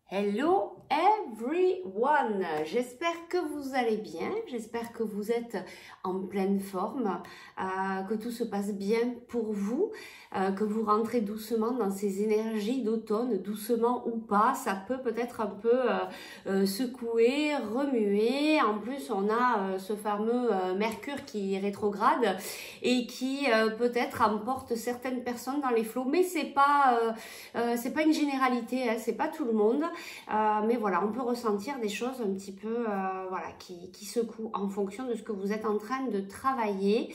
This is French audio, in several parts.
Hello everyone, j'espère que vous allez bien, j'espère que vous êtes en pleine forme, que tout se passe bien pour vous, que vous rentrez doucement dans ces énergies d'automne, doucement ou pas, ça peut peut-être un peu secouer, remuer. En plus on a ce fameux Mercure qui rétrograde et qui peut-être emporte certaines personnes dans les flots, mais c'est pas une généralité, hein, c'est pas tout le monde. Mais voilà, on peut ressentir des choses un petit peu voilà, qui secouent en fonction de ce que vous êtes en train de travailler.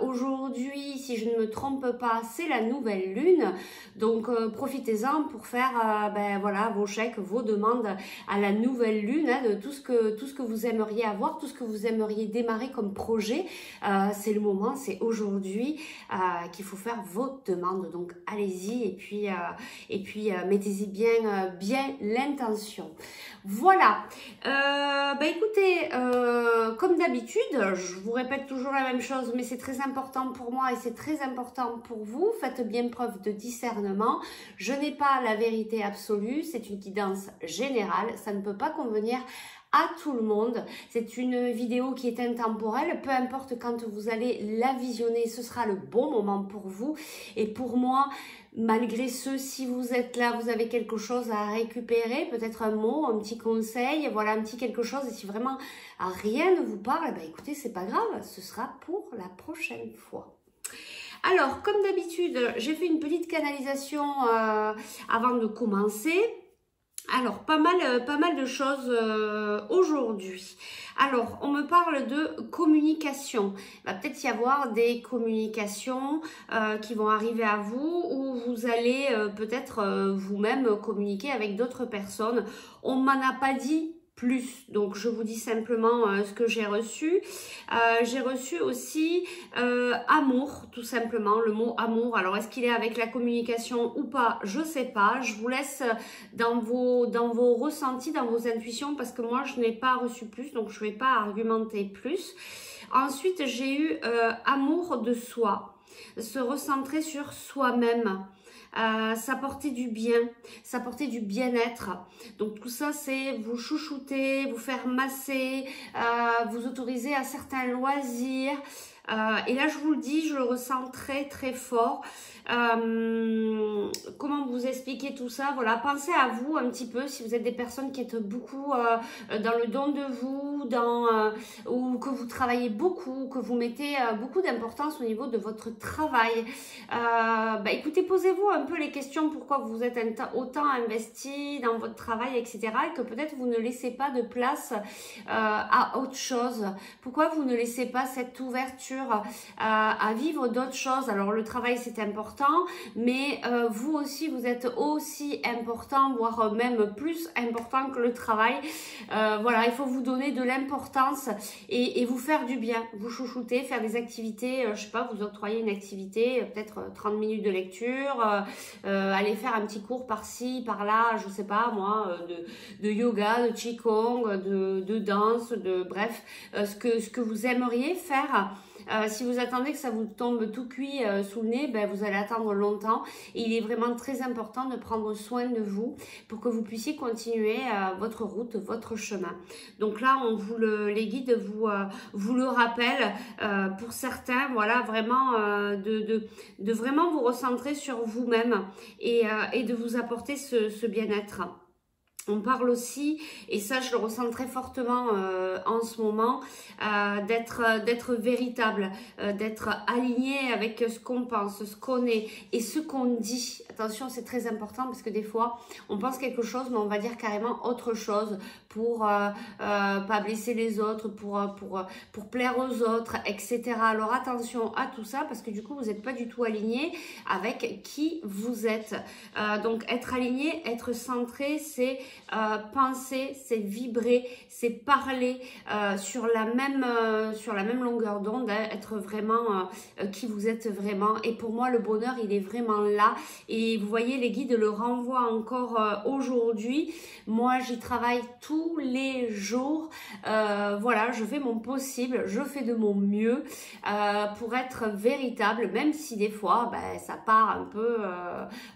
Aujourd'hui, si je ne me trompe pas, c'est la nouvelle lune, donc profitez-en pour faire voilà, vos chèques, vos demandes à la nouvelle lune, hein, de tout ce que vous aimeriez avoir, tout ce que vous aimeriez démarrer comme projet. C'est le moment, c'est aujourd'hui qu'il faut faire vos demandes, donc allez-y et puis mettez-y bien l'intention. Voilà, écoutez, comme d'habitude, je vous répète toujours la même chose, mais c'est très important pour moi et c'est très important pour vous. Faites bien preuve de discernement. Je n'ai pas la vérité absolue, c'est une guidance générale, ça ne peut pas convenir à tout le monde. C'est une vidéo qui est intemporelle, peu importe quand vous allez la visionner, ce sera le bon moment pour vous. Et pour moi, malgré ce, si vous êtes là, vous avez quelque chose à récupérer, peut-être un mot, un petit conseil, voilà, un petit quelque chose. Et si vraiment rien ne vous parle, écoutez, c'est pas grave, ce sera pour la prochaine fois. Alors, comme d'habitude, j'ai fait une petite canalisation avant de commencer. Alors, pas mal de choses aujourd'hui. Alors, on me parle de communication. Il va peut-être y avoir des communications qui vont arriver à vous où vous allez peut-être vous-même communiquer avec d'autres personnes. On m'en a pas dit plus, donc je vous dis simplement ce que j'ai reçu. J'ai reçu aussi amour, tout simplement, le mot amour. Alors est-ce qu'il est avec la communication ou pas, je sais pas. Je vous laisse dans vos ressentis, dans vos intuitions, parce que moi je n'ai pas reçu plus, donc je vais pas argumenter plus. Ensuite j'ai eu amour de soi, se recentrer sur soi-même. S'apporter du bien, s'apporter du bien-être. Donc tout ça, c'est vous chouchouter, vous faire masser, vous autoriser à certains loisirs. Et là, je vous le dis, je le ressens très très fort. Comment vous expliquer tout ça? Voilà, pensez à vous un petit peu, si vous êtes des personnes qui êtes beaucoup dans le don de vous, ou que vous travaillez beaucoup, que vous mettez beaucoup d'importance au niveau de votre travail. Écoutez, posez-vous un peu les questions, pourquoi vous êtes autant investi dans votre travail, etc. Et que peut-être vous ne laissez pas de place à autre chose. Pourquoi vous ne laissez pas cette ouverture à vivre d'autres choses? Alors le travail c'est important, mais vous aussi vous êtes aussi important, voire même plus important que le travail. Voilà, il faut vous donner de l'importance et vous faire du bien, vous chouchouter, faire des activités, je sais pas, vous octroyer une activité, peut-être 30 minutes de lecture, aller faire un petit cours par-ci, par-là, je sais pas moi, de yoga, de qigong, de danse, bref, ce que vous aimeriez faire. Si vous attendez que ça vous tombe tout cuit sous le nez, vous allez attendre longtemps. Et il est vraiment très important de prendre soin de vous pour que vous puissiez continuer votre route, votre chemin. Donc là, on vous les guides vous le rappellent. Pour certains, voilà, vraiment de vraiment vous recentrer sur vous-même et de vous apporter ce bien-être. On parle aussi, et ça je le ressens très fortement en ce moment, d'être véritable, d'être aligné avec ce qu'on pense, ce qu'on est et ce qu'on dit. Attention, c'est très important parce que des fois, on pense quelque chose, mais on va dire carrément autre chose pour pas blesser les autres, pour plaire aux autres, etc. Alors attention à tout ça parce que du coup, vous n'êtes pas du tout aligné avec qui vous êtes. Donc être aligné, être centré, c'est penser, c'est vibrer, c'est parler sur la même longueur d'onde, hein, être vraiment qui vous êtes vraiment. Et pour moi, le bonheur, il est vraiment là. Et vous voyez, les guides le renvoient encore aujourd'hui. Moi, j'y travaille tous les jours. Voilà, je fais mon possible, je fais de mon mieux pour être véritable, même si des fois, ben, ça part un peu,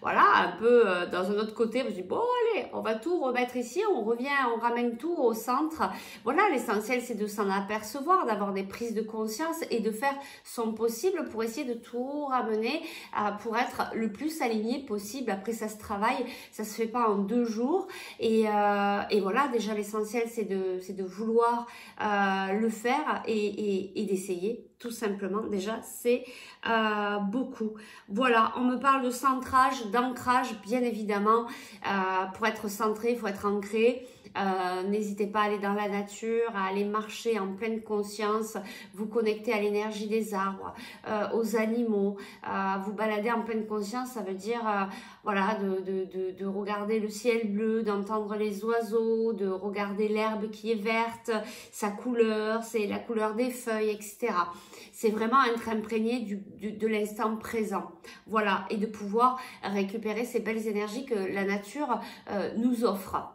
voilà, un peu dans un autre côté. Je dis, bon, allez, on va tout remettre ici, on revient, on ramène tout au centre. Voilà, l'essentiel, c'est de s'en apercevoir, d'avoir des prises de conscience et de faire son possible pour essayer de tout ramener pour être le plus aligné possible. Après, ça se travaille, ça se fait pas en 2 jours. Et voilà, déjà, l'essentiel, c'est de vouloir le faire et d'essayer. Tout simplement, déjà, c'est beaucoup. Voilà, on me parle de centrage, d'ancrage, bien évidemment. Pour être centré, il faut être ancré. N'hésitez pas à aller dans la nature, à aller marcher en pleine conscience, vous connecter à l'énergie des arbres, aux animaux, vous balader en pleine conscience, ça veut dire voilà, de regarder le ciel bleu, d'entendre les oiseaux, de regarder l'herbe qui est verte, sa couleur, c'est la couleur des feuilles, etc. C'est vraiment être imprégné de l'instant présent. Voilà, et de pouvoir récupérer ces belles énergies que la nature nous offre.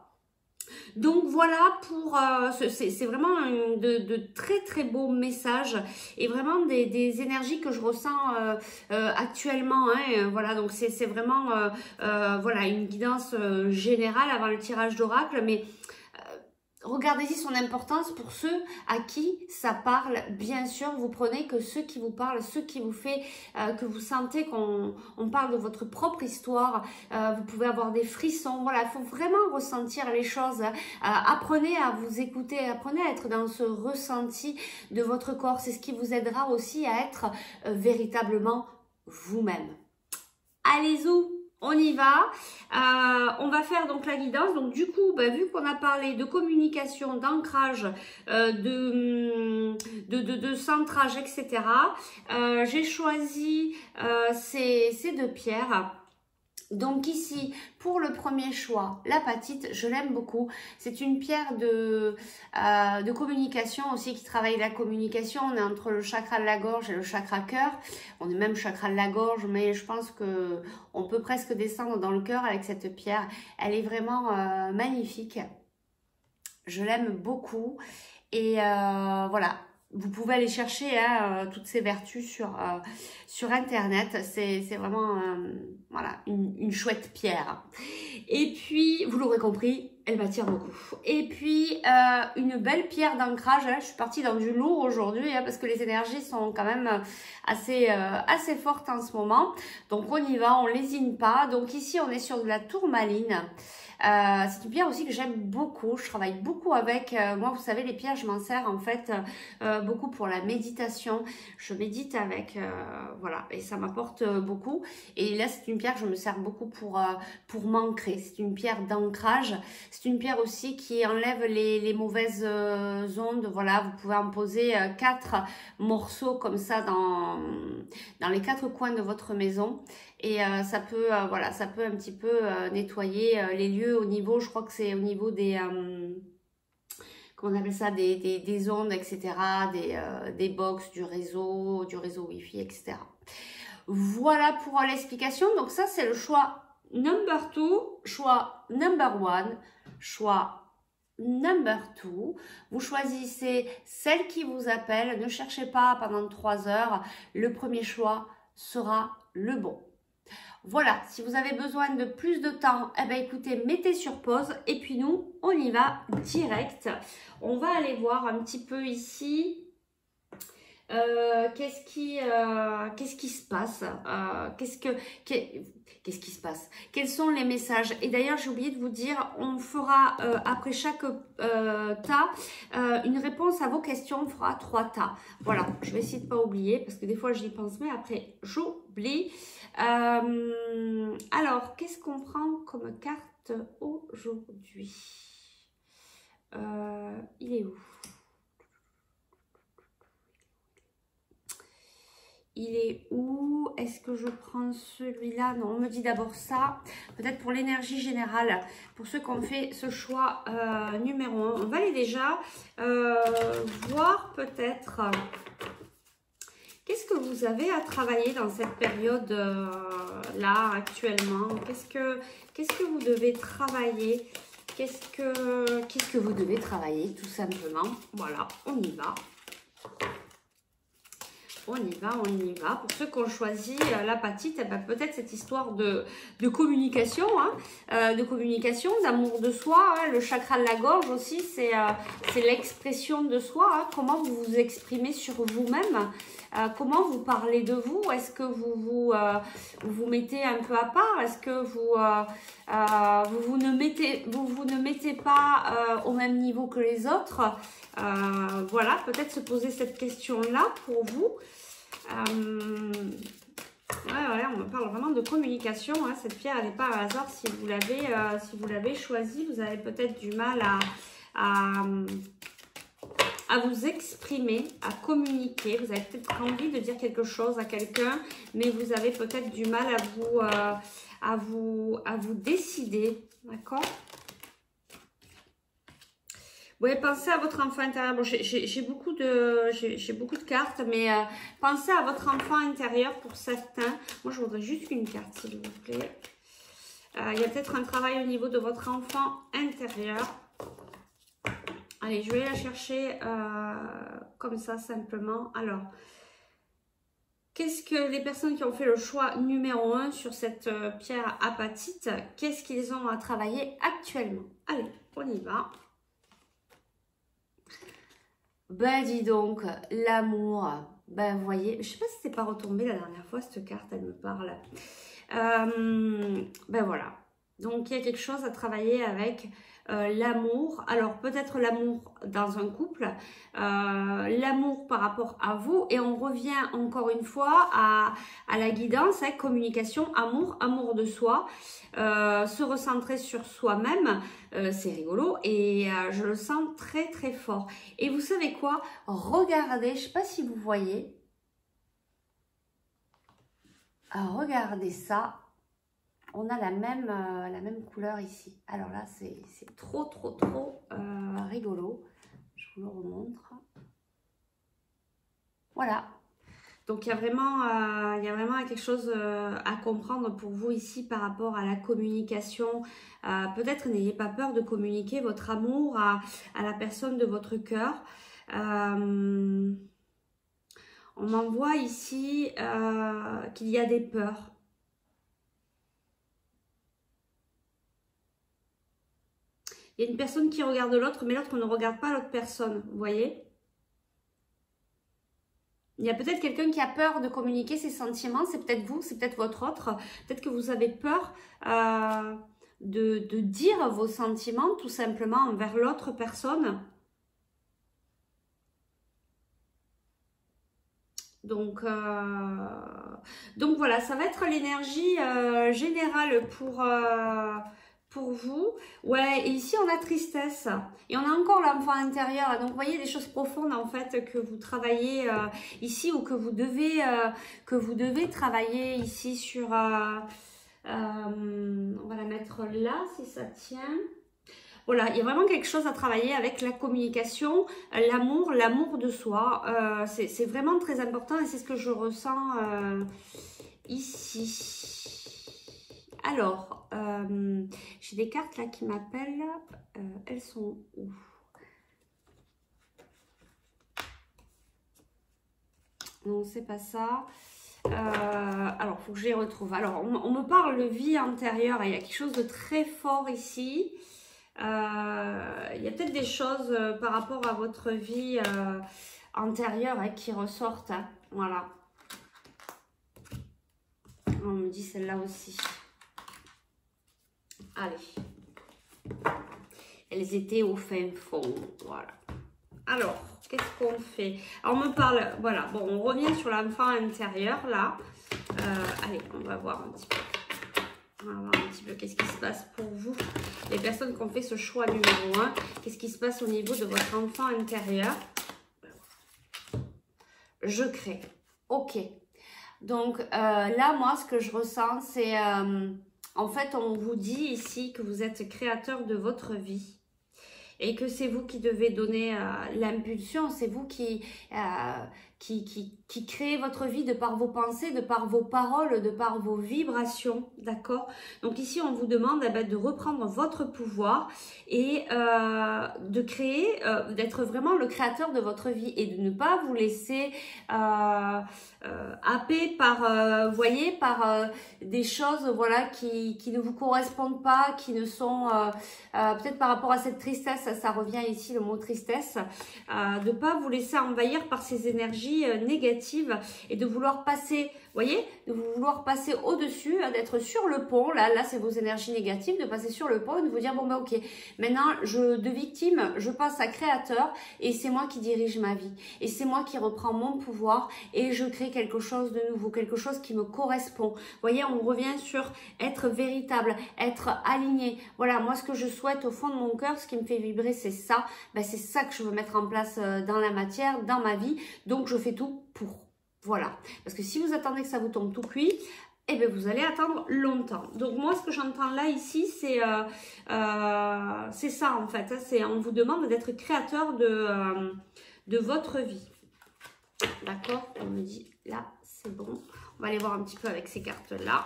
Donc voilà pour c'est vraiment de très très beaux messages et vraiment des énergies que je ressens actuellement, hein, voilà, donc c'est vraiment voilà, une guidance générale avant le tirage d'oracle, mais regardez-y son importance pour ceux à qui ça parle. Bien sûr, vous prenez que ceux qui vous parlent, ceux qui vous fait que vous sentez qu'on parle de votre propre histoire. Vous pouvez avoir des frissons. Voilà, il faut vraiment ressentir les choses. Apprenez à vous écouter, apprenez à être dans ce ressenti de votre corps. C'est ce qui vous aidera aussi à être véritablement vous-même. Allez-y, on y va. On va faire donc la guidance. Donc du coup, bah, vu qu'on a parlé de communication, d'ancrage, de centrage, etc. J'ai choisi ces 2 pierres. Donc ici, pour le premier choix, l'apatite, je l'aime beaucoup. C'est une pierre de communication aussi, qui travaille la communication. On est entre le chakra de la gorge et le chakra cœur. On est même chakra de la gorge, mais je pense que on peut presque descendre dans le cœur avec cette pierre. Elle est vraiment magnifique. Je l'aime beaucoup. Et voilà. Vous pouvez aller chercher toutes ces vertus sur internet. C'est vraiment voilà, une chouette pierre. Et puis, vous l'aurez compris, elle m'attire beaucoup. Et puis, une belle pierre d'ancrage. Je suis partie dans du lourd aujourd'hui parce que les énergies sont quand même assez fortes en ce moment. Donc, on y va, on lésine pas. Donc, ici, on est sur de la tourmaline. C'est une pierre aussi que j'aime beaucoup, je travaille beaucoup avec, moi vous savez les pierres je m'en sers en fait beaucoup pour la méditation, je médite avec, voilà, et ça m'apporte beaucoup. Et là c'est une pierre que je me sers beaucoup pour m'ancrer, c'est une pierre d'ancrage, c'est une pierre aussi qui enlève les mauvaises ondes, voilà, vous pouvez en poser 4 morceaux comme ça dans les 4 coins de votre maison. Et ça peut voilà, ça peut un petit peu nettoyer les lieux au niveau, je crois que c'est au niveau des comment on appelle ça, des ondes, etc., des box, du réseau Wi-Fi, etc. Voilà pour l'explication. Donc ça c'est le choix number 2, choix number 1, choix number 2. Vous choisissez celle qui vous appelle, ne cherchez pas pendant 3 heures, le premier choix sera le bon. Voilà, si vous avez besoin de plus de temps, eh ben écoutez, mettez sur pause et puis nous, on y va direct. On va aller voir un petit peu ici. Qu'est-ce qui se passe, qu'est-ce qui se passe, quels sont les messages. Et d'ailleurs j'ai oublié de vous dire, on fera après chaque tas une réponse à vos questions, on fera 3 tas. Voilà, je vais essayer de ne pas oublier parce que des fois j'y pense mais après j'oublie. Alors qu'est-ce qu'on prend comme carte aujourd'hui? Il est où? Il est où? Est-ce que je prends celui-là? Non, on me dit d'abord ça. Peut-être pour l'énergie générale, pour ceux qui ont fait ce choix numéro 1. On va aller déjà voir peut-être qu'est-ce que vous avez à travailler dans cette période là actuellement. Qu'est-ce que vous devez travailler? Qu'est-ce que vous devez travailler tout simplement? Voilà, on y va. On y va, on y va. Pour ceux qui ont choisi l'apatite, eh ben, peut-être cette histoire de communication, d'amour de soi. Hein. Le chakra de la gorge aussi, c'est l'expression de soi. Hein. Comment vous vous exprimez sur vous-même, comment vous parlez de vous. Est-ce que vous vous mettez un peu à part? Est-ce que vous ne mettez pas au même niveau que les autres? Voilà, peut-être se poser cette question-là pour vous. Ouais, on me parle vraiment de communication. Hein. Cette pierre, elle n'est pas à hasard. Si vous l'avez choisie, vous avez peut-être du mal à vous exprimer, à communiquer. Vous avez peut-être envie de dire quelque chose à quelqu'un, mais vous avez peut-être du mal à vous décider. D'accord? Oui, pensez à votre enfant intérieur. Bon, j'ai beaucoup de cartes, mais pensez à votre enfant intérieur pour certains. Moi, je voudrais juste une carte, s'il vous plaît. Il y a peut-être un travail au niveau de votre enfant intérieur. Allez, je vais la chercher comme ça, simplement. Alors, qu'est-ce que les personnes qui ont fait le choix numéro 1 sur cette pierre apatite, qu'est-ce qu'ils ont à travailler actuellement? Allez, on y va. Ben dis donc, l'amour, ben vous voyez, je sais pas si c'est pas retombé la dernière fois, cette carte, elle me parle. Ben voilà, donc il y a quelque chose à travailler avec l'amour. Alors peut-être l'amour dans un couple, l'amour par rapport à vous, et on revient encore une fois à la guidance, hein, communication, amour de soi, se recentrer sur soi-même, c'est rigolo, et je le sens très très fort. Et vous savez quoi? Regardez, je sais pas si vous voyez, regardez ça. On a la même couleur ici. Alors là, c'est trop rigolo. Je vous le remontre. Voilà. Donc, il y a vraiment quelque chose à comprendre pour vous ici par rapport à la communication. Peut-être n'ayez pas peur de communiquer votre amour à la personne de votre cœur. On m'envoie ici qu'il y a des peurs. Il y a une personne qui regarde l'autre, mais l'autre ne regarde pas l'autre personne, vous voyez? Il y a peut-être quelqu'un qui a peur de communiquer ses sentiments, c'est peut-être vous, c'est peut-être votre autre. Peut-être que vous avez peur de dire vos sentiments tout simplement envers l'autre personne. Donc voilà, ça va être l'énergie générale pour vous. Ouais, et ici on a tristesse et on a encore l'enfant intérieur. Donc vous voyez des choses profondes en fait que vous travaillez ici, ou que vous devez travailler ici sur... on va la mettre là si ça tient. Voilà, il y a vraiment quelque chose à travailler avec la communication, l'amour de soi. C'est vraiment très important et c'est ce que je ressens ici. Alors, j'ai des cartes là qui m'appellent. Elles sont où? Non, c'est pas ça. Alors, il faut que je les retrouve. Alors, on me parle de vie antérieure. Il y a quelque chose de très fort ici. Il y a peut-être des choses par rapport à votre vie antérieure qui ressortent. Hein. Voilà. On me dit celle-là aussi. Allez. Elles étaient au fin fond. Voilà. Alors, qu'est-ce qu'on fait? Alors, on me parle... Voilà. Bon, on revient sur l'enfant intérieur, là. Allez, on va voir un petit peu. On va voir un petit peu qu'est-ce qui se passe pour vous. Les personnes qui ont fait ce choix numéro 1. Qu'est-ce qui se passe au niveau de votre enfant intérieur? Je crée. Ok. Donc là, moi, ce que je ressens, c'est... en fait, on vous dit ici que vous êtes créateur de votre vie. Et que c'est vous qui devez donner l'impulsion, c'est vous qui créez votre vie de par vos pensées, de par vos paroles, de par vos vibrations, d'accord? Donc ici, on vous demande de reprendre votre pouvoir et de créer, d'être vraiment le créateur de votre vie et de ne pas vous laisser happer par, voyez, par des choses, voilà, qui ne vous correspondent pas, qui ne sont, peut-être par rapport à cette tristesse, ça revient ici le mot tristesse, de ne pas vous laisser envahir par ces énergies négatives et de vouloir passer, voyez, de vouloir passer au-dessus, d'être sur le pont, là c'est vos énergies négatives, de passer sur le pont et de vous dire bon ben ok, maintenant de victime, je passe à créateur et c'est moi qui dirige ma vie et c'est moi qui reprends mon pouvoir et je crée quelque chose de nouveau, quelque chose qui me correspond. Voyez, on revient sur être véritable, être aligné. Voilà, moi ce que je souhaite au fond de mon cœur, ce qui me fait vibrer, c'est ça. Ben, c'est ça que je veux mettre en place dans la matière, dans ma vie. Donc je fais tout pour. Voilà. Parce que si vous attendez que ça vous tombe tout cuit, eh bien vous allez attendre longtemps. Donc moi ce que j'entends là ici, c'est ça en fait. C'est on vous demande d'être créateur de votre vie. D'accord? On me dit là, c'est bon. On va aller voir un petit peu avec ces cartes-là.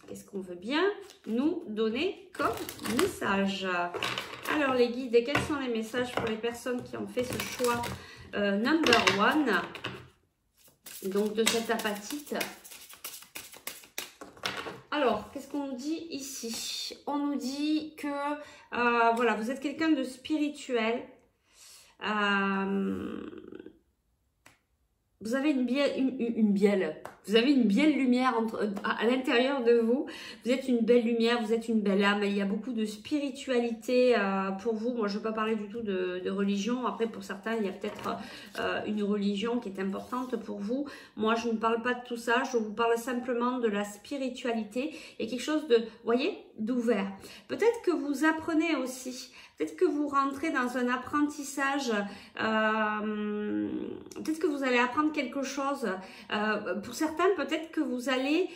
Qu'est-ce qu'on veut bien nous donner comme message? Alors les guides, quels sont les messages pour les personnes qui ont fait ce choix number one, donc de cette apatite? Alors, qu'est-ce qu'on nous dit ici? On nous dit que voilà, vous êtes quelqu'un de spirituel. Vous avez une belle lumière à l'intérieur de vous. Vous êtes une belle lumière, vous êtes une belle âme. Il y a beaucoup de spiritualité pour vous. Moi, je ne veux pas parler du tout de religion. Après, pour certains, il y a peut-être une religion qui est importante pour vous. Moi, je ne parle pas de tout ça. Je vous parle simplement de la spiritualité et quelque chose de, vous voyez, d'ouvert. Peut-être que vous apprenez aussi. Peut-être que vous rentrez dans un apprentissage, peut-être que vous allez apprendre quelque chose. Pour certains, peut-être que vous allez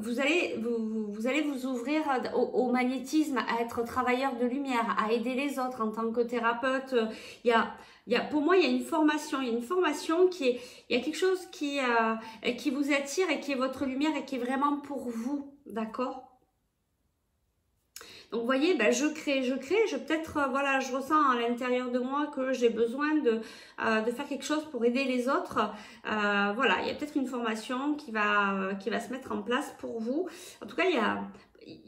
vous ouvrir au magnétisme, à être travailleur de lumière, à aider les autres en tant que thérapeute. Pour moi, il y a une formation. Il y a une formation il y a quelque chose qui vous attire et qui est votre lumière et qui est vraiment pour vous, d'accord ? Donc, vous voyez, ben, je crée, peut-être, voilà, je ressens à l'intérieur de moi que j'ai besoin de faire quelque chose pour aider les autres. Voilà, il y a peut-être une formation qui va se mettre en place pour vous. En tout cas, il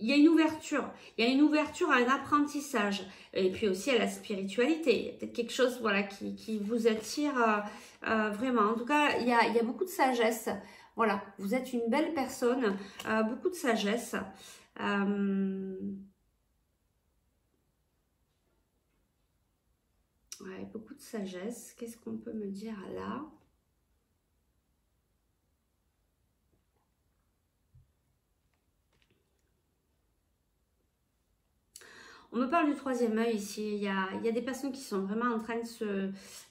y a une ouverture. Il y a une ouverture à un apprentissage. Et puis aussi à la spiritualité. Il y a peut-être quelque chose, voilà, qui vous attire vraiment. En tout cas, il y a beaucoup de sagesse. Voilà, vous êtes une belle personne, beaucoup de sagesse. Ouais, beaucoup de sagesse. Qu'est-ce qu'on peut me dire là? On me parle du troisième œil ici. Il y a des personnes qui sont vraiment en train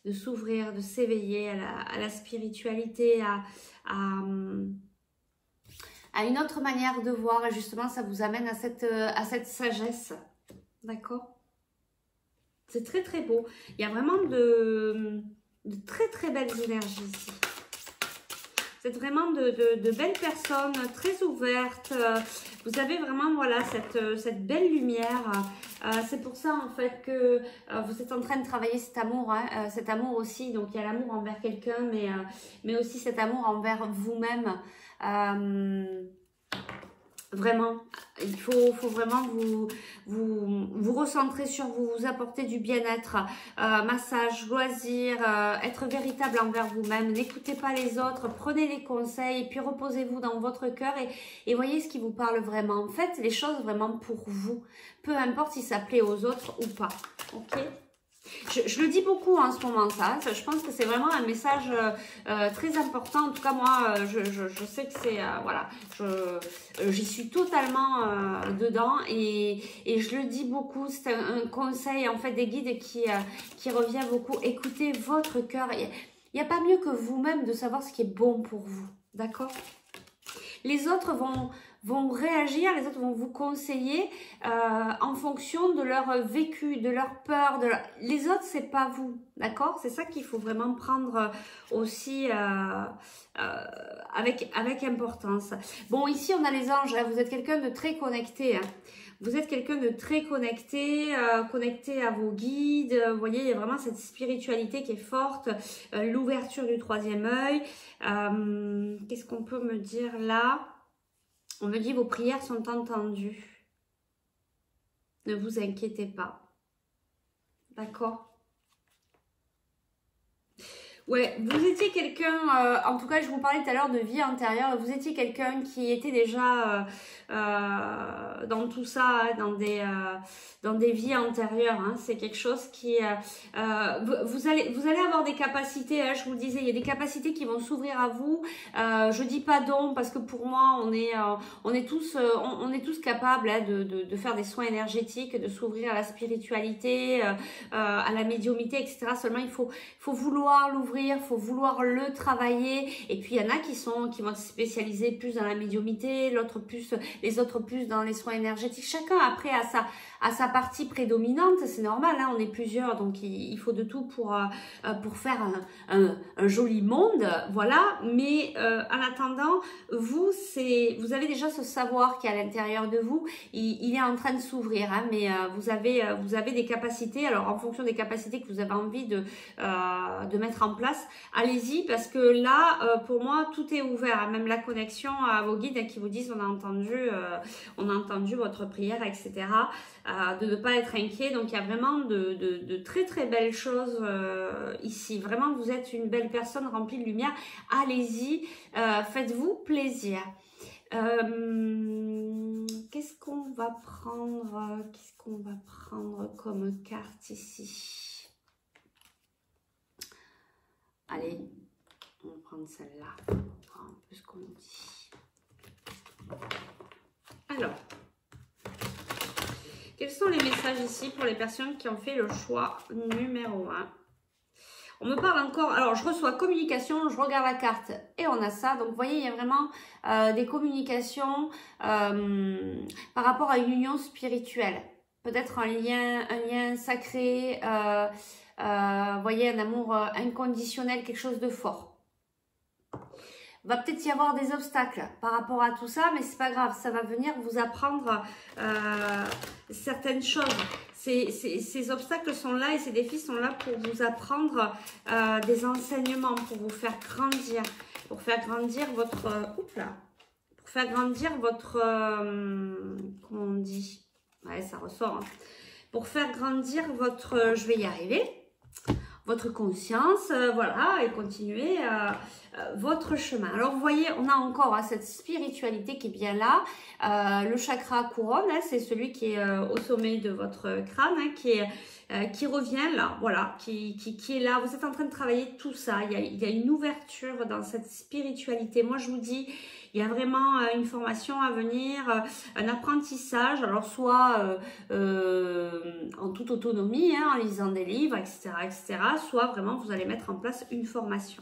de s'ouvrir, de s'éveiller à la spiritualité, à une autre manière de voir. Et justement, ça vous amène à cette sagesse. D'accord? C'est très très beau. Il y a vraiment de très très belles énergies ici. Vous êtes vraiment de belles personnes, très ouvertes. Vous avez vraiment, voilà, cette belle lumière. C'est pour ça, en fait, que vous êtes en train de travailler cet amour. Hein, cet amour aussi. Donc, il y a l'amour envers quelqu'un, mais aussi cet amour envers vous-même. Vraiment, il faut vraiment vous recentrer sur vous, vous apporter du bien-être, massage, loisirs, être véritable envers vous-même. N'écoutez pas les autres, prenez les conseils et puis reposez-vous dans votre cœur et voyez ce qui vous parle vraiment. Faites les choses vraiment pour vous, peu importe si ça plaît aux autres ou pas, ok ? Je le dis beaucoup en ce moment, ça. Je pense que c'est vraiment un message très important. En tout cas, moi, je sais que c'est... voilà, j'y suis totalement dedans et je le dis beaucoup. C'est un conseil, en fait, des guides qui revient beaucoup. Écoutez votre cœur. Il n'y a pas mieux que vous-même de savoir ce qui est bon pour vous. D'accord? Les autres vont réagir, les autres vont vous conseiller en fonction de leur vécu, de leur peur. Les autres, c'est pas vous, d'accord? C'est ça qu'il faut vraiment prendre aussi avec importance. Bon, ici, on a les anges. Hein. Vous êtes quelqu'un de très connecté. Hein. Vous êtes quelqu'un de très connecté, connecté à vos guides. Vous voyez, il y a vraiment cette spiritualité qui est forte, l'ouverture du troisième œil. Qu'est-ce qu'on peut me dire là? On me dit vos prières sont entendues. Ne vous inquiétez pas. D'accord? Ouais, vous étiez quelqu'un, en tout cas je vous parlais tout à l'heure de vie antérieure, vous étiez quelqu'un qui était déjà dans tout ça, hein, dans des vies antérieures, hein. C'est quelque chose qui, vous allez avoir des capacités, hein, je vous le disais, il y a des capacités qui vont s'ouvrir à vous, je dis pas don parce que pour moi on est tous capables hein, de faire des soins énergétiques, de s'ouvrir à la spiritualité, à la médiumnité, etc. Seulement il faut vouloir l'ouvrir, il faut vouloir le travailler. Et puis il y en a qui vont être spécialisés plus dans la médiumnité, les autres plus dans les soins énergétiques. Chacun après a sa partie prédominante, c'est normal, hein, on est plusieurs, donc il faut de tout pour faire un joli monde, voilà. Mais en attendant, vous avez déjà ce savoir qui est à l'intérieur de vous, il est en train de s'ouvrir, hein, mais vous avez des capacités. Alors en fonction des capacités que vous avez envie de mettre en place, allez-y, parce que là pour moi tout est ouvert, hein, même la connexion à vos guides hein, qui vous disent on a entendu votre prière, etc. De ne pas être inquiet. Donc il y a vraiment de très très belles choses ici. Vraiment vous êtes une belle personne remplie de lumière. Allez-y, faites-vous plaisir. Qu'est-ce qu'on va prendre comme carte ici? Allez, on va prendre celle-là. On va voir un peu ce qu'on dit. Alors, quels sont les messages ici pour les personnes qui ont fait le choix numéro 1? On me parle encore, alors je reçois communication, je regarde la carte et on a ça. Donc vous voyez, il y a vraiment des communications par rapport à une union spirituelle. Peut-être un lien sacré, vous voyez, un amour inconditionnel, quelque chose de fort. Va peut-être y avoir des obstacles par rapport à tout ça, mais c'est pas grave, ça va venir vous apprendre certaines choses. Ces obstacles sont là et ces défis sont là pour vous apprendre des enseignements, pour vous faire grandir, pour faire grandir votre... pour faire grandir votre... comment on dit? Ouais, ça ressort. Hein. Pour faire grandir votre... je vais y arriver. Votre conscience, voilà, et continuer votre chemin. Alors, vous voyez, on a encore hein, cette spiritualité qui est bien là. Le chakra couronne, hein, c'est celui qui est au sommet de votre crâne, hein, qui revient là, voilà, qui est là. Vous êtes en train de travailler tout ça. Il y a une ouverture dans cette spiritualité. Moi, je vous dis, il y a vraiment une formation à venir, un apprentissage, alors soit en toute autonomie, hein, en lisant des livres, etc., soit vraiment vous allez mettre en place une formation.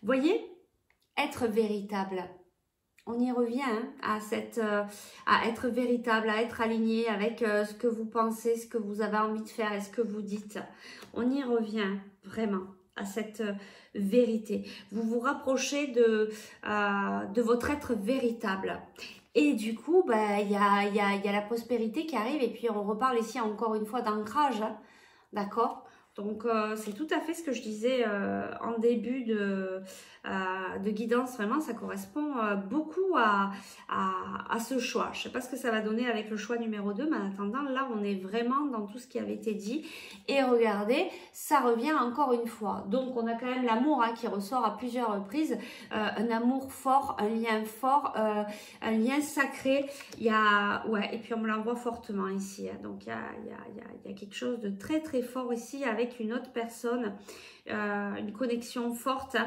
Vous voyez, être véritable. On y revient hein, à être véritable, à être aligné avec ce que vous pensez, ce que vous avez envie de faire et ce que vous dites. On y revient vraiment à cette vérité. Vous vous rapprochez de votre être véritable. Et du coup, bah, y a la prospérité qui arrive. Et puis, on reparle ici encore une fois d'ancrage. Hein, d'accord ? Donc, c'est tout à fait ce que je disais en début de guidance. Vraiment, ça correspond beaucoup à ce choix. Je ne sais pas ce que ça va donner avec le choix numéro 2, mais en attendant, là, on est vraiment dans tout ce qui avait été dit. Et regardez, ça revient encore une fois. Donc, on a quand même l'amour hein, qui ressort à plusieurs reprises. Un amour fort, un lien sacré. Il y a, ouais, et puis on me l'envoie fortement ici. Hein. Donc, il y a quelque chose de très, très fort ici avec une autre personne, une connexion forte,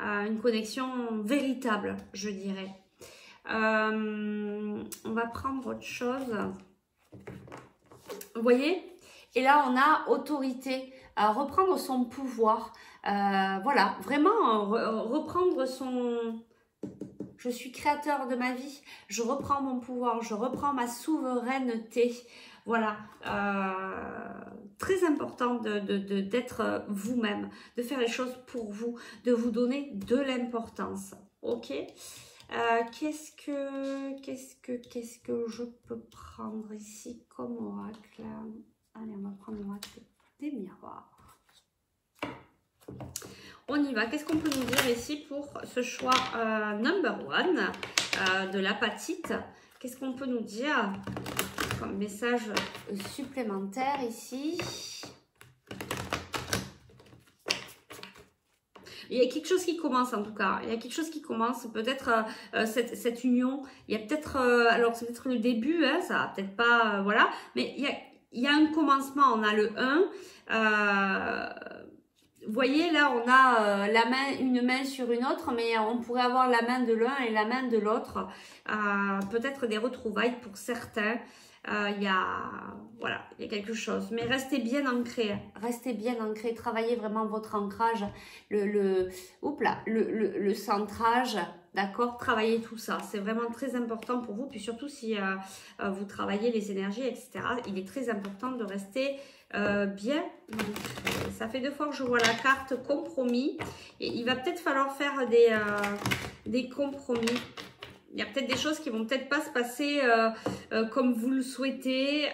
hein, une connexion véritable, je dirais. On va prendre autre chose. Vous voyez, Et là, on a autorité, reprendre son pouvoir. Voilà, vraiment reprendre son... Je suis créateur de ma vie, je reprends mon pouvoir, je reprends ma souveraineté. Voilà, très important d'être vous-même, de faire les choses pour vous, de vous donner de l'importance. Ok, qu'est-ce que je peux prendre ici comme oracle? Allez, on va prendre l'oracle des miroirs. On y va. Qu'est-ce qu'on peut nous dire ici pour ce choix number one de l'apatite? Qu'est-ce qu'on peut nous dire comme message supplémentaire ici? Il y a quelque chose qui commence en tout cas. Il y a quelque chose qui commence. Peut-être cette union. Il y a peut-être... alors c'est peut-être le début. Hein, ça va peut-être pas... voilà. Mais il y a un commencement. On a le 1. Vous voyez, là, on a une main sur une autre, mais on pourrait avoir la main de l'un et la main de l'autre. Peut-être des retrouvailles pour certains. Il y a quelque chose. Mais restez bien ancrés. Restez bien ancrés. Travaillez vraiment votre ancrage. Le centrage. D'accord? Travaillez tout ça. C'est vraiment très important pour vous. Puis surtout, si vous travaillez les énergies, etc., il est très important de rester... bien, ça fait 2 fois que je vois la carte compromis et il va peut-être falloir faire des compromis. Il y a peut-être des choses qui vont peut-être pas se passer comme vous le souhaitez.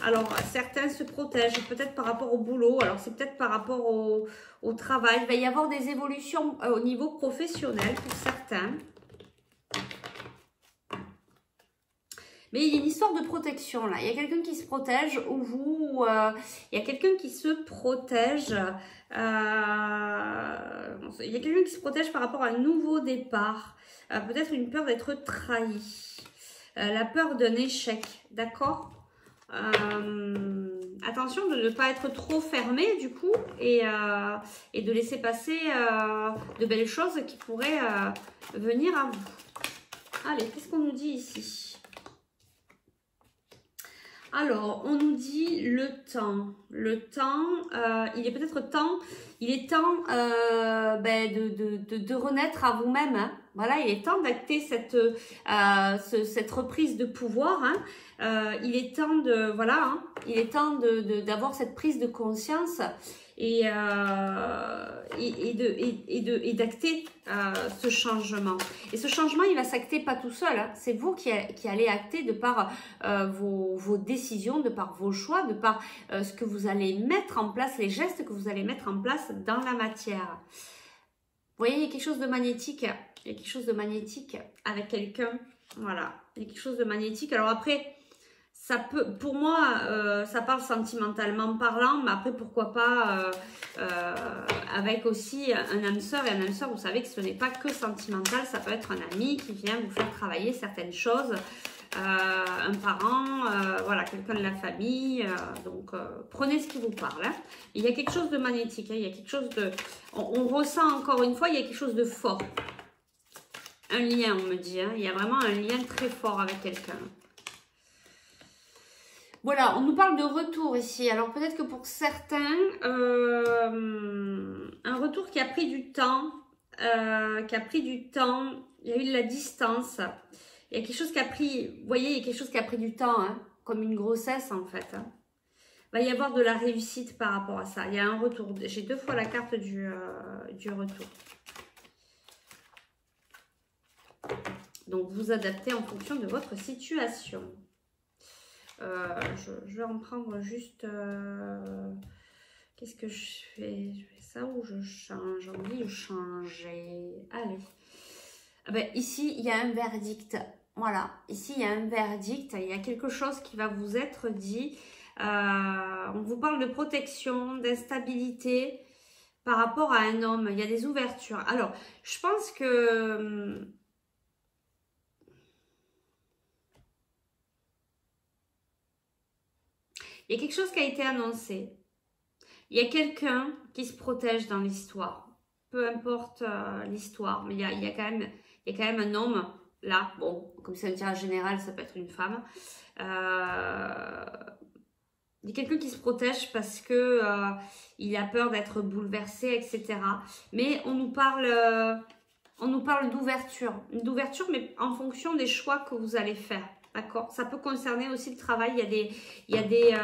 Alors certains se protègent peut-être par rapport au boulot, alors c'est peut-être par rapport au travail. Il va y avoir des évolutions au niveau professionnel pour certains. Mais il y a une histoire de protection là. Il y a quelqu'un qui se protège ou vous, il y a quelqu'un qui se protège. Il y a quelqu'un qui se protège par rapport à un nouveau départ. Peut-être une peur d'être trahi. La peur d'un échec. D'accord? Attention de ne pas être trop fermé du coup et de laisser passer de belles choses qui pourraient venir à vous. Allez, qu'est-ce qu'on nous dit ici? Alors, on nous dit le temps. Le temps, il est peut-être temps, il est temps de renaître à vous-même. Hein. Voilà, il est temps d'acter cette reprise de pouvoir. Hein. Il est temps de, voilà, hein, il est temps d'avoir cette prise de conscience et d'acter ce changement. Et ce changement, il va s'acter pas tout seul. Hein. C'est vous qui allez acter de par vos décisions, de par vos choix, de par ce que vous allez mettre en place, les gestes que vous allez mettre en place dans la matière. Vous voyez, il y a quelque chose de magnétique. Il y a quelque chose de magnétique avec quelqu'un. Voilà, il y a quelque chose de magnétique. Alors après... ça peut, pour moi, ça parle sentimentalement parlant, mais après, pourquoi pas avec aussi un âme sœur. Et un âme sœur, vous savez que ce n'est pas que sentimental, ça peut être un ami qui vient vous faire travailler certaines choses, un parent, voilà, quelqu'un de la famille. Donc, prenez ce qui vous parle. Hein. Il y a quelque chose de magnétique, hein, il y a quelque chose de... On ressent encore une fois, il y a quelque chose de fort. Un lien, on me dit. Hein, il y a vraiment un lien très fort avec quelqu'un. Voilà, on nous parle de retour ici. Alors peut-être que pour certains, un retour qui a pris du temps, il y a eu de la distance. Il y a quelque chose qui a pris, vous voyez, il y a quelque chose qui a pris du temps, hein, comme une grossesse en fait. Hein. Il va y avoir de la réussite par rapport à ça. Il y a un retour. J'ai 2 fois la carte du retour. Donc vous adaptez en fonction de votre situation. Je vais en prendre juste... qu'est-ce que je fais? Je fais ça ou je change? J'ai envie de changer. Allez. Ah ben, ici, il y a un verdict. Voilà. Ici, il y a un verdict. Il y a quelque chose qui va vous être dit. On vous parle de protection, d'instabilité par rapport à un homme. Il y a des ouvertures. Alors, je pense que... il y a quelque chose qui a été annoncé. Il y a quelqu'un qui se protège dans l'histoire. Peu importe l'histoire, mais il y a quand même un homme là. Bon, comme c'est un tirage général, ça peut être une femme. Il y a quelqu'un qui se protège parce que il a peur d'être bouleversé, etc. Mais on nous parle d'ouverture, mais en fonction des choix que vous allez faire. D'accord? Ça peut concerner aussi le travail. Il y a des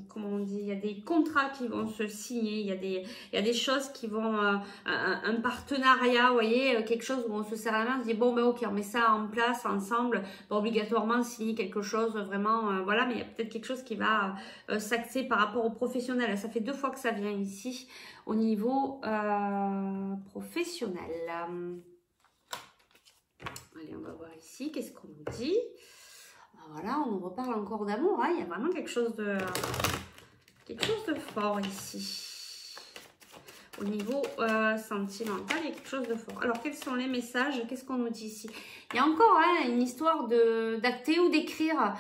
comment on dit? Il y a des contrats qui vont se signer. Il y a des choses qui vont, un partenariat, vous voyez, quelque chose où on se serre la main, on se dit bon ben ok, on met ça en place ensemble, pas obligatoirement signer quelque chose vraiment, voilà, mais il y a peut-être quelque chose qui va s'axer par rapport au professionnel. Ça fait 2 fois que ça vient ici au niveau professionnel. Allez, on va voir ici, qu'est-ce qu'on nous dit? Voilà, on nous reparle encore d'amour, hein. Il y a vraiment quelque chose de fort ici. Au niveau sentimental, il y a quelque chose de fort. Alors, quels sont les messages? Qu'est-ce qu'on nous dit ici? Il y a encore une histoire d'acter ou d'écrire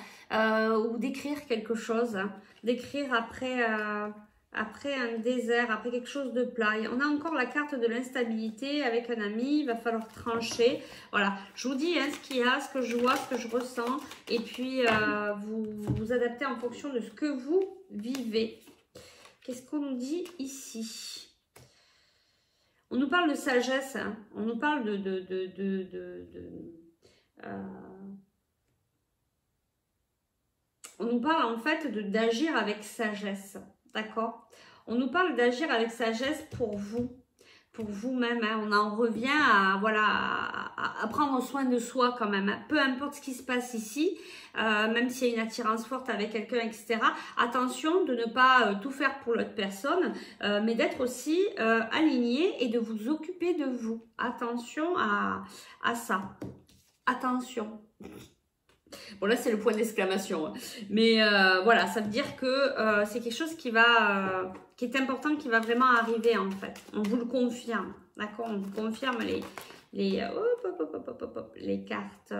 quelque chose. Hein. D'écrire après un désert, après quelque chose de plat. Et on a encore la carte de l'instabilité avec un ami, il va falloir trancher. Voilà, je vous dis ce qu'il y a, ce que je vois, ce que je ressens. Et puis, vous adaptez en fonction de ce que vous vivez. Qu'est-ce qu'on nous dit ici? On nous parle de sagesse, hein. On nous parle on nous parle en fait d'agir avec sagesse. D'accord? On nous parle d'agir avec sagesse pour vous-même. Hein. On en revient à, voilà, à prendre soin de soi quand même. Hein. Peu importe ce qui se passe ici, même s'il y a une attirance forte avec quelqu'un, etc. Attention de ne pas tout faire pour l'autre personne, mais d'être aussi aligné et de vous occuper de vous. Attention à ça. Attention. Bon là c'est le point d'exclamation, mais voilà, ça veut dire que c'est quelque chose qui est important, qui va vraiment arriver en fait. On vous le confirme, d'accord? On vous confirme les cartes.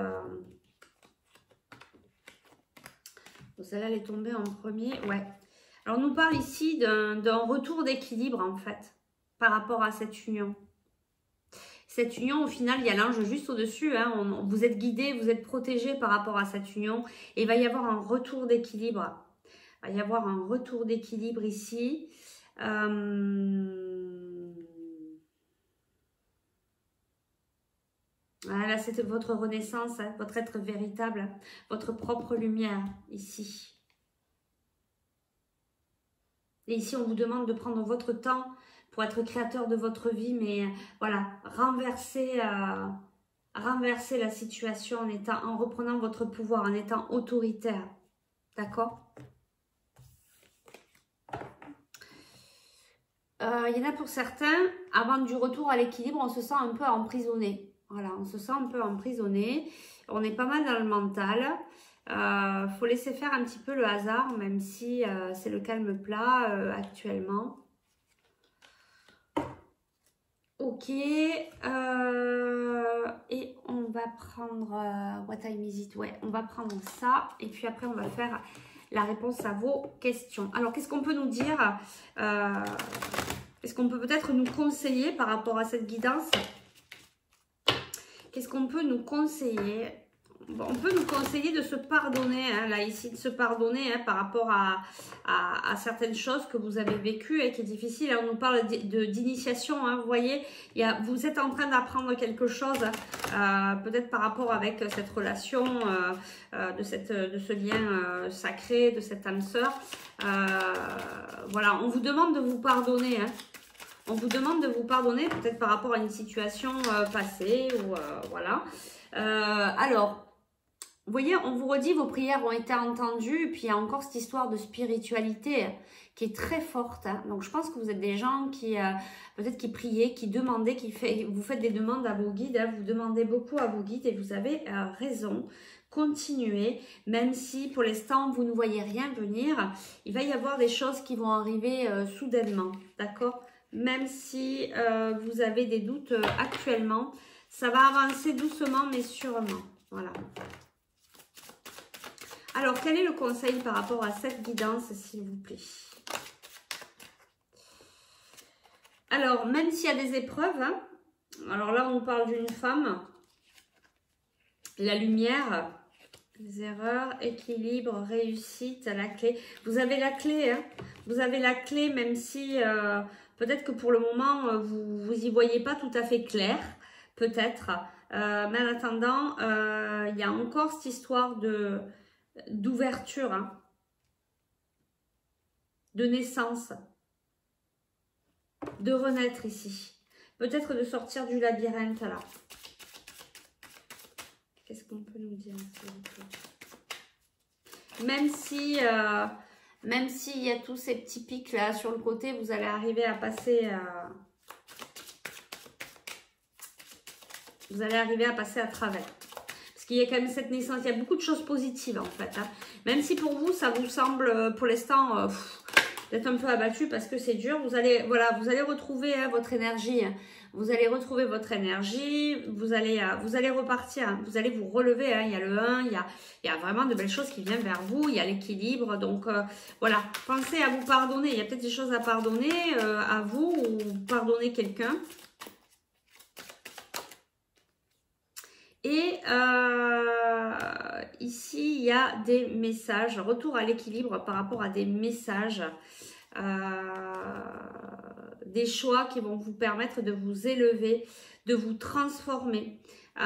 Bon, celle-là elle est tombée en premier, ouais. Alors on nous parle ici d'un retour d'équilibre en fait, par rapport à cette union. Cette union, au final, il y a l'ange juste au-dessus. Hein, vous êtes guidé, vous êtes protégé par rapport à cette union. Et il va y avoir un retour d'équilibre. Il va y avoir un retour d'équilibre ici. Là, c'est votre renaissance, hein, votre être véritable, votre propre lumière ici. Et ici, on vous demande de prendre votre temps pour être créateur de votre vie, mais voilà, renverser la situation en reprenant votre pouvoir, en étant autoritaire. D'accord? Il y en a pour certains, avant du retour à l'équilibre, on se sent un peu emprisonné. Voilà, on se sent un peu emprisonné. On est pas mal dans le mental. Faut laisser faire un petit peu le hasard, même si c'est le calme plat actuellement. Ok, et on va prendre, what time is it? Ouais, on va prendre ça, et puis après on va faire la réponse à vos questions. Alors, qu'est-ce qu'on peut nous dire? Est-ce qu'on peut peut-être nous conseiller par rapport à cette guidance? Qu'est-ce qu'on peut nous conseiller? Bon, on peut nous conseiller de se pardonner, hein, là ici, de se pardonner par rapport à certaines choses que vous avez vécues et qui est difficile. Là, on nous parle d'initiation, hein, vous voyez, vous êtes en train d'apprendre quelque chose, peut-être par rapport avec cette relation, de ce lien sacré, de cette âme sœur. Voilà, on vous demande de vous pardonner, hein. On vous demande de vous pardonner, peut-être par rapport à une situation passée, ou voilà. Alors, vous voyez, on vous redit, vos prières ont été entendues, et puis il y a encore cette histoire de spiritualité qui est très forte. Hein. Donc, je pense que vous êtes des gens qui, peut-être qui priez, qui demandez, vous faites des demandes à vos guides, hein, vous demandez beaucoup à vos guides, et vous avez raison. Continuez, même si pour l'instant, vous ne voyez rien venir, il va y avoir des choses qui vont arriver soudainement, d'accord? Même si vous avez des doutes actuellement, ça va avancer doucement, mais sûrement. Voilà. Alors, quel est le conseil par rapport à cette guidance, s'il vous plaît? Alors, même s'il y a des épreuves, hein, alors là, on parle d'une femme, la lumière, Les erreurs, équilibre, réussite, la clé. Vous avez la clé, hein. Vous avez la clé, même si peut-être que pour le moment, vous y voyez pas tout à fait clair, peut-être. Mais en attendant, il y a encore cette histoire d'ouverture, hein, de naissance, de renaître ici. Peut-être de sortir du labyrinthe, là. Qu'est-ce qu'on peut nous dire? Même si il y a tous ces petits pics là sur le côté, vous allez arriver à passer à travers. Parce qu'il y a quand même cette naissance, il y a beaucoup de choses positives en fait, hein. Même si pour vous, ça vous semble pour l'instant d'être un peu abattu parce que c'est dur, vous allez retrouver votre énergie, hein. Vous allez retrouver votre énergie, vous allez repartir, hein. Vous allez vous relever, hein. Il y a le 1, il y a vraiment de belles choses qui viennent vers vous, il y a l'équilibre, donc voilà, pensez à vous pardonner, il y a peut-être des choses à pardonner à vous ou pardonner quelqu'un. Et ici, il y a des messages, retour à l'équilibre par rapport à des messages, des choix qui vont vous permettre de vous élever, de vous transformer. Il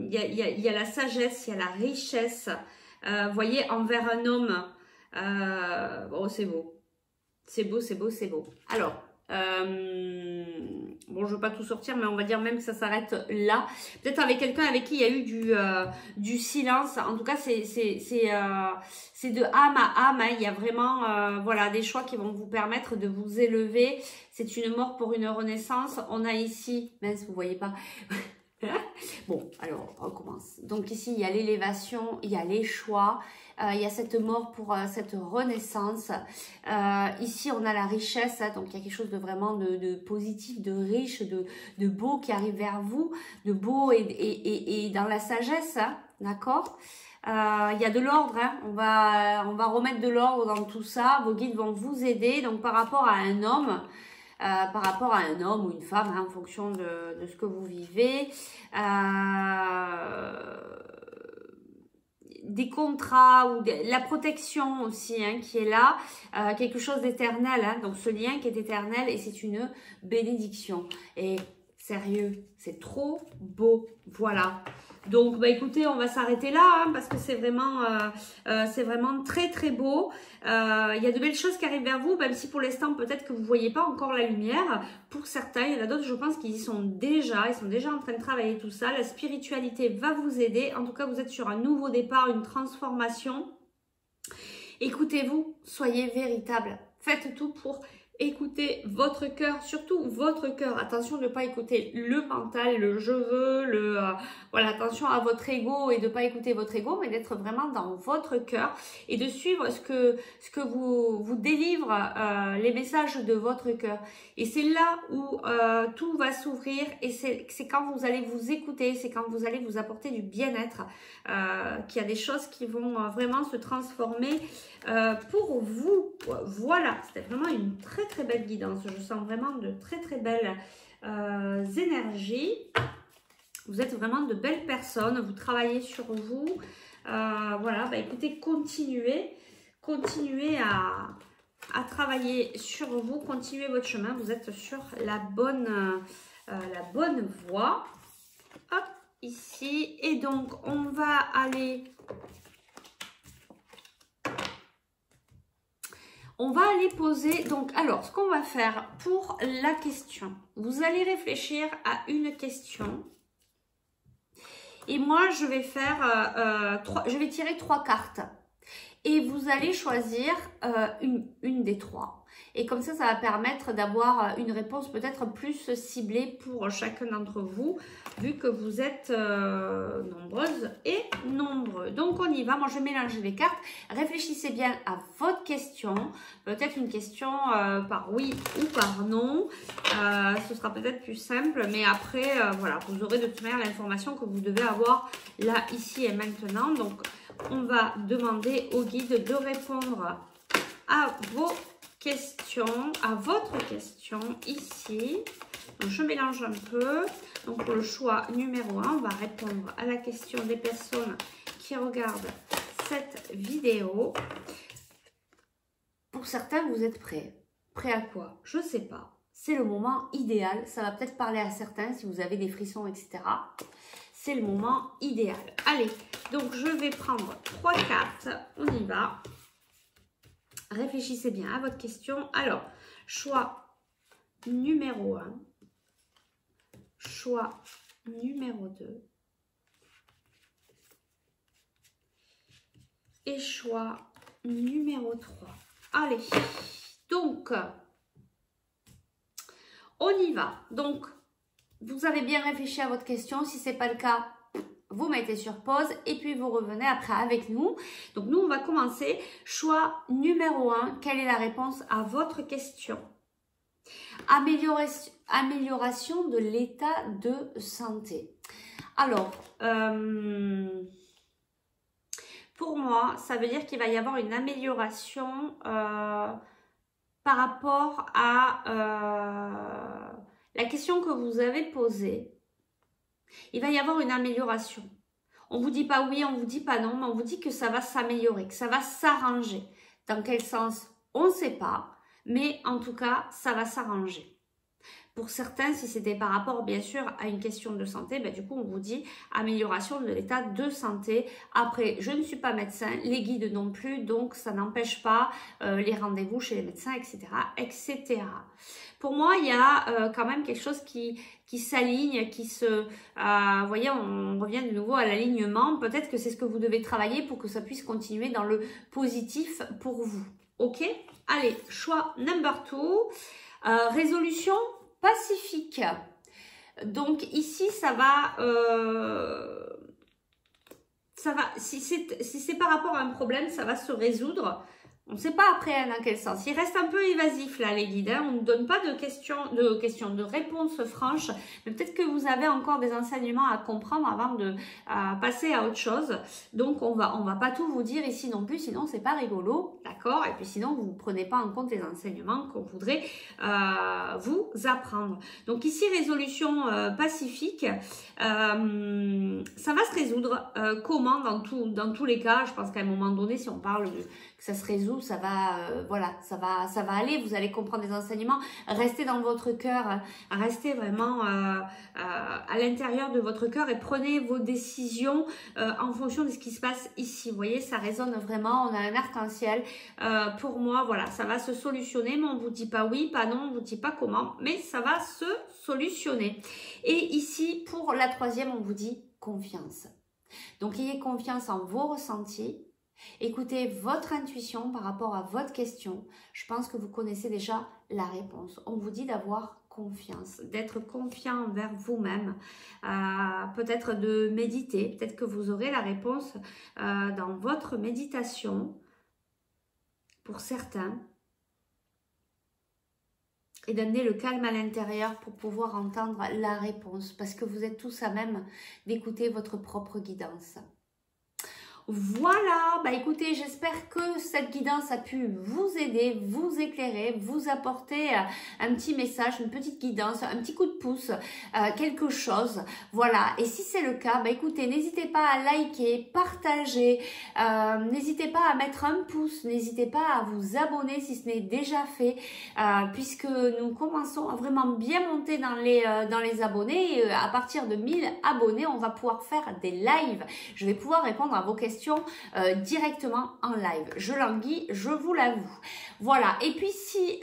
y a la sagesse, il y a la richesse, voyez, envers un homme. Oh, c'est beau. C'est beau, c'est beau, c'est beau. Alors, bon, je ne veux pas tout sortir, mais on va dire même que ça s'arrête là. Peut-être avec quelqu'un avec qui il y a eu du silence. En tout cas, c'est de âme à âme, hein. Il y a vraiment voilà, des choix qui vont vous permettre de vous élever. C'est une mort pour une renaissance. On a ici, mince, vous ne voyez pas. Bon, alors, on commence. Donc ici, il y a l'élévation, il y a les choix, il y a cette mort pour cette renaissance. Ici, on a la richesse, hein, donc il y a quelque chose de vraiment de positif, de riche, de beau qui arrive vers vous, de beau et dans la sagesse, hein, d'accord? Il y a de l'ordre, hein. On va remettre de l'ordre dans tout ça. Vos guides vont vous aider. Donc, par rapport à un homme, ou une femme, hein, en fonction de ce que vous vivez. Des contrats ou la protection aussi, hein, qui est là, quelque chose d'éternel, hein, donc ce lien qui est éternel et c'est une bénédiction. Et sérieux, c'est trop beau, voilà. Donc, bah écoutez, on va s'arrêter là, hein, parce que c'est vraiment très très beau. Il y a de belles choses qui arrivent vers vous, même si pour l'instant, peut-être que vous ne voyez pas encore la lumière. Pour certains, il y en a d'autres, je pense qu'ils y sont déjà. Ils sont déjà en train de travailler tout ça. La spiritualité va vous aider. En tout cas, vous êtes sur un nouveau départ, une transformation. Écoutez-vous, soyez véritable. Faites tout pour écoutez votre cœur, surtout votre cœur. Attention de ne pas écouter le mental, le je veux, voilà, attention à votre ego et de ne pas écouter votre ego, mais d'être vraiment dans votre cœur et de suivre ce que vous délivre les messages de votre cœur. Et c'est là où tout va s'ouvrir et c'est quand vous allez vous écouter, c'est quand vous allez vous apporter du bien-être, qu'il y a des choses qui vont vraiment se transformer pour vous. Voilà, c'était vraiment une très très belle guidance. Je sens vraiment de très très belles énergies. Vous êtes vraiment de belles personnes. Vous travaillez sur vous. Voilà, bah écoutez, continuez à travailler sur vous. Continuez votre chemin. Vous êtes sur la bonne voie. Hop, ici. Et donc, on va aller... On va aller poser, donc, alors, ce qu'on va faire pour la question, vous allez réfléchir à une question. Et moi, je vais faire, je vais tirer 3 cartes. Et vous allez choisir une des 3. Et comme ça va permettre d'avoir une réponse peut-être plus ciblée pour chacun d'entre vous, vu que vous êtes nombreuses et nombreux. Donc, on y va. Moi, je vais mélanger les cartes. Réfléchissez bien à votre question. Peut-être une question par oui ou par non. Ce sera peut-être plus simple. Mais après, voilà, vous aurez de toute manière l'information que vous devez avoir là, ici et maintenant. Donc, on va demander au guide de répondre à vos questions, à votre question ici. Donc, je mélange un peu. Donc, pour le choix numéro 1, on va répondre à la question des personnes qui regardent cette vidéo, pour certains, vous êtes prêts. Prêts à quoi? Je ne sais pas. C'est le moment idéal. Ça va peut-être parler à certains si vous avez des frissons, etc. C'est le moment idéal. Allez, donc je vais prendre 3 cartes. On y va. Réfléchissez bien à votre question. Alors, choix numéro 1. Choix numéro 2. Et choix numéro 3. Allez, donc, on y va. Donc, vous avez bien réfléchi à votre question. Si ce n'est pas le cas, vous mettez sur pause et puis vous revenez après avec nous. Donc, nous, on va commencer. Choix numéro 1. Quelle est la réponse à votre question? Amélioration de l'état de santé. Alors, pour moi, ça veut dire qu'il va y avoir une amélioration par rapport à la question que vous avez posée. Il va y avoir une amélioration. On ne vous dit pas oui, on ne vous dit pas non, mais on vous dit que ça va s'améliorer, que ça va s'arranger. Dans quel sens? On ne sait pas, mais en tout cas, ça va s'arranger. Pour certains, si c'était par rapport bien sûr à une question de santé, ben, du coup on vous dit amélioration de l'état de santé. Après, je ne suis pas médecin, les guides non plus, donc ça n'empêche pas les rendez-vous chez les médecins, etc., etc. Pour moi, il y a quand même quelque chose qui s'aligne, qui se... vous voyez, on revient de nouveau à l'alignement. Peut-être que c'est ce que vous devez travailler pour que ça puisse continuer dans le positif pour vous. Ok? Allez, choix number 2. Résolution pacifique. Donc ici, ça va, si c'est par rapport à un problème, ça va se résoudre. On ne sait pas après dans quel sens. Il reste un peu évasif là les guides. On ne donne pas de réponses franches. Mais peut-être que vous avez encore des enseignements à comprendre avant de passer à autre chose. Donc on va pas tout vous dire ici non plus, sinon c'est pas rigolo, d'accord? Et puis sinon vous ne prenez pas en compte les enseignements qu'on voudrait vous apprendre. Donc ici résolution pacifique, ça va se résoudre. Comment dans tous les cas? Je pense qu'à un moment donné, si on parle que ça se résout, ça va, voilà, ça va aller, vous allez comprendre les enseignements, restez dans votre cœur, restez vraiment à l'intérieur de votre cœur et prenez vos décisions en fonction de ce qui se passe ici. Vous voyez, ça résonne vraiment, on a un arc-en-ciel. Pour moi, voilà, ça va se solutionner, mais on ne vous dit pas oui, pas non, on ne vous dit pas comment, mais ça va se solutionner. Et ici, pour la troisième, on vous dit confiance. Donc, ayez confiance en vos ressentis. Écoutez votre intuition par rapport à votre question. Je pense que vous connaissez déjà la réponse. On vous dit d'avoir confiance, d'être confiant envers vous-même, peut-être de méditer. Peut-être que vous aurez la réponse dans votre méditation pour certains. Et d'amener le calme à l'intérieur pour pouvoir entendre la réponse. Parce que vous êtes tous à même d'écouter votre propre guidance. Voilà, bah écoutez, j'espère que cette guidance a pu vous aider, vous éclairer, vous apporter un petit message, une petite guidance, un petit coup de pouce, quelque chose. Voilà, et si c'est le cas, bah écoutez, n'hésitez pas à liker, partager, n'hésitez pas à mettre un pouce, n'hésitez pas à vous abonner si ce n'est déjà fait, puisque nous commençons à vraiment bien monter dans les abonnés. Et à partir de 1000 abonnés, on va pouvoir faire des lives. Je vais pouvoir répondre à vos questions directement en live. Je languis, je vous l'avoue. Voilà, et puis si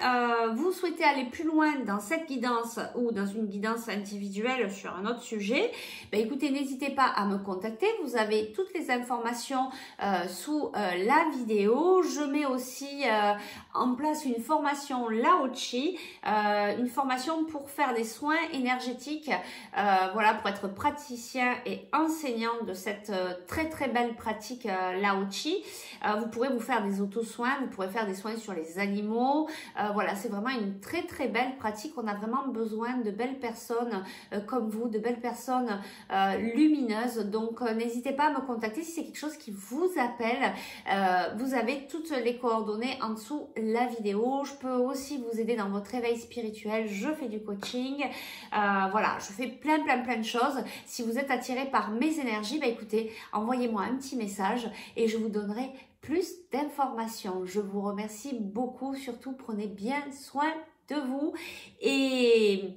vous souhaitez aller plus loin dans cette guidance ou dans une guidance individuelle sur un autre sujet, ben écoutez, n'hésitez pas à me contacter. Vous avez toutes les informations sous la vidéo. Je mets aussi en place une formation Lao Chi, une formation pour faire des soins énergétiques, voilà, pour être praticien et enseignant de cette très très belle pratique Lao Chi. Vous pourrez vous faire des auto-soins, vous pourrez faire des soins sur les animaux. Voilà, c'est vraiment une très très belle pratique. On a vraiment besoin de belles personnes comme vous, de belles personnes lumineuses. Donc n'hésitez pas à me contacter si c'est quelque chose qui vous appelle. Vous avez toutes les coordonnées en dessous la vidéo. Je peux aussi vous aider dans votre éveil spirituel. Je fais du coaching. Voilà, je fais plein de choses. Si vous êtes attiré par mes énergies, bah écoutez, envoyez-moi un petit message. message et je vous donnerai plus d'informations. Je vous remercie beaucoup, surtout prenez bien soin de vous et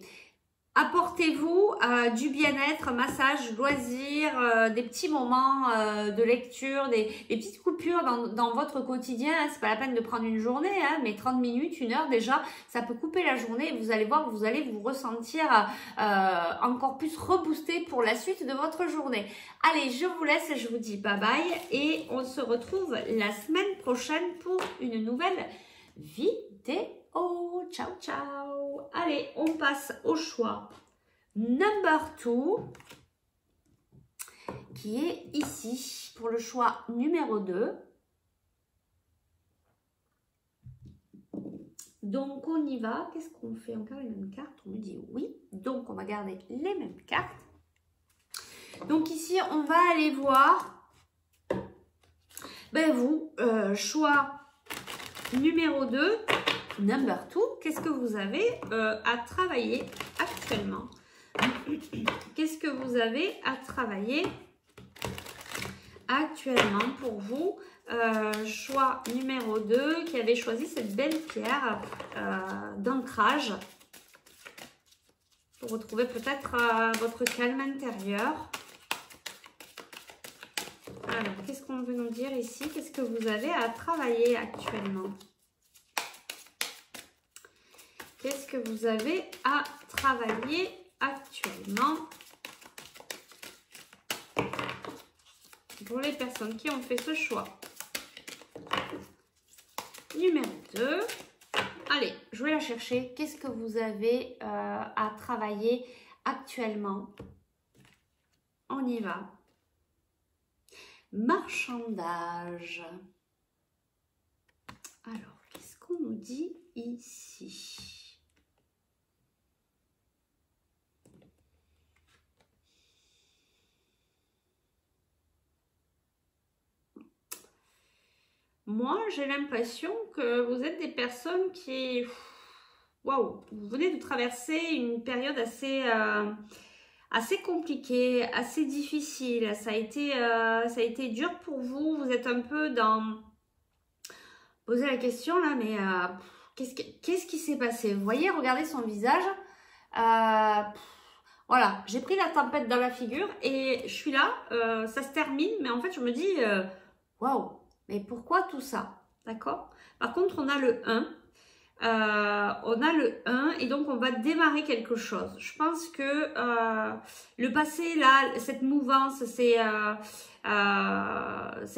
apportez-vous du bien-être, massage, loisirs, des petits moments de lecture, des petites coupures dans votre quotidien. Hein. C'est pas la peine de prendre une journée, hein, mais 30 minutes, 1 heure déjà, ça peut couper la journée et vous allez voir, vous allez vous ressentir encore plus reboosté pour la suite de votre journée. Allez, je vous laisse et je vous dis bye bye et on se retrouve la semaine prochaine pour une nouvelle vidéo. Ciao, ciao. Allez, on passe au choix number 2 qui est ici pour le choix numéro 2. Donc, on y va. Qu'est-ce qu'on fait? Encore les mêmes cartes? On me dit oui. Donc, on va garder les mêmes cartes. Donc, ici, on va aller voir vous, choix numéro 2. Number 2, qu'est-ce que vous avez à travailler actuellement? Qu'est-ce que vous avez à travailler actuellement pour vous? Choix numéro 2, qui avait choisi cette belle pierre d'ancrage pour retrouver peut-être votre calme intérieur. Alors, qu'est-ce qu'on veut nous dire ici? Qu'est-ce que vous avez à travailler actuellement? Qu'est-ce que vous avez à travailler actuellement pour les personnes qui ont fait ce choix? Numéro 2. Allez, je vais la chercher. Qu'est-ce que vous avez à travailler actuellement? On y va. Marchandage. Alors, qu'est-ce qu'on nous dit ici? Moi, j'ai l'impression que vous êtes des personnes qui... Waouh, vous venez de traverser une période assez compliquée, assez difficile. Ça a été dur pour vous. Vous êtes un peu dans... Posez la question là, mais qu'est-ce qui s'est passé? Vous voyez, regardez son visage. Voilà, j'ai pris la tempête dans la figure et je suis là, ça se termine, mais en fait, je me dis, waouh, mais pourquoi tout ça? D'accord? Par contre, on a le 1. On a le 1 et donc on va démarrer quelque chose. Je pense que le passé, là, cette mouvance, ces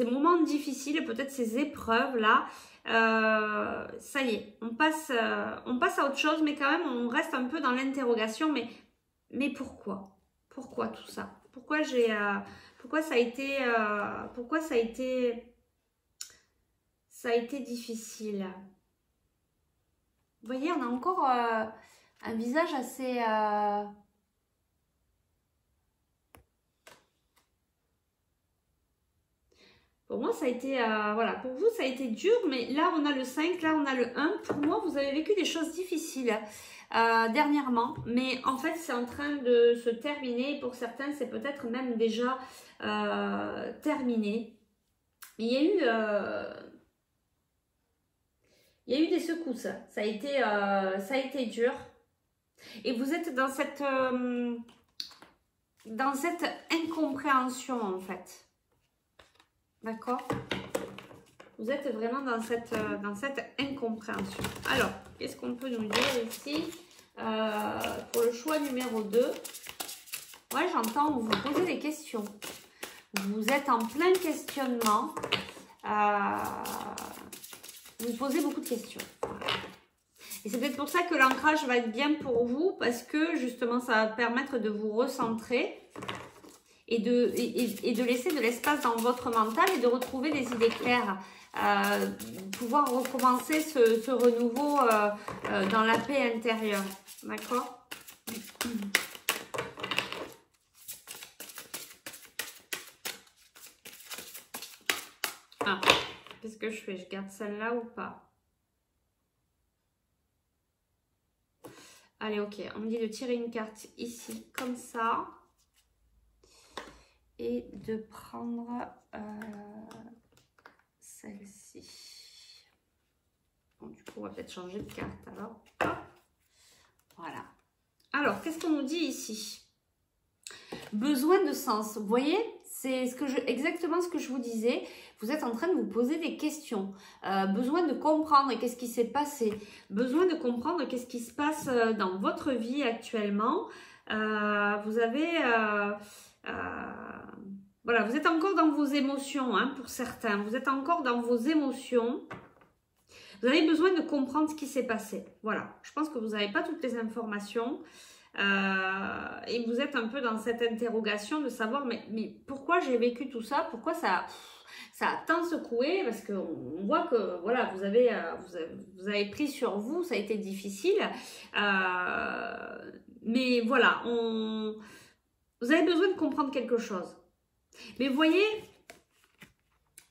moments difficiles, peut-être ces épreuves-là, ça y est, on passe à autre chose, mais quand même, on reste un peu dans l'interrogation, mais pourquoi? Pourquoi tout ça? Pourquoi ça a été difficile? Vous voyez, on a encore un visage assez... Pour moi, ça a été... voilà, pour vous, ça a été dur, mais là, on a le 5, là, on a le 1. Pour moi, vous avez vécu des choses difficiles dernièrement, mais en fait, c'est en train de se terminer. Pour certains, c'est peut-être même déjà terminé. Il y a eu des secousses, ça a été dur. Et vous êtes dans cette incompréhension en fait. D'accord? Vous êtes vraiment dans cette incompréhension. Alors, qu'est-ce qu'on peut nous dire ici pour le choix numéro 2? Ouais, j'entends vous poser des questions. Vous êtes en plein questionnement. Vous posez beaucoup de questions. Et c'est peut-être pour ça que l'ancrage va être bien pour vous, parce que justement, ça va permettre de vous recentrer et de laisser de l'espace dans votre mental et de retrouver des idées claires. Pouvoir recommencer ce renouveau dans la paix intérieure. D'accord? Ah, qu'est-ce que je fais? Je garde celle-là ou pas? Allez, ok. On me dit de tirer une carte ici, comme ça. et de prendre celle-ci. Bon, du coup, on va peut-être changer de carte alors. Hop. Voilà. Alors, qu'est-ce qu'on nous dit ici? Besoin de sens. Vous voyez, c'est exactement ce que je vous disais. Vous êtes en train de vous poser des questions. Besoin de comprendre qu'est-ce qui s'est passé. Besoin de comprendre qu'est-ce qui se passe dans votre vie actuellement. Vous avez... voilà, vous êtes encore dans vos émotions, hein, pour certains. Vous êtes encore dans vos émotions. Vous avez besoin de comprendre ce qui s'est passé. Voilà, je pense que vous n'avez pas toutes les informations. Et vous êtes un peu dans cette interrogation de savoir mais pourquoi j'ai vécu tout ça, pourquoi ça a tant secoué, parce qu'on voit que voilà, vous avez pris sur vous, ça a été difficile, mais voilà, vous avez besoin de comprendre quelque chose. Mais vous voyez,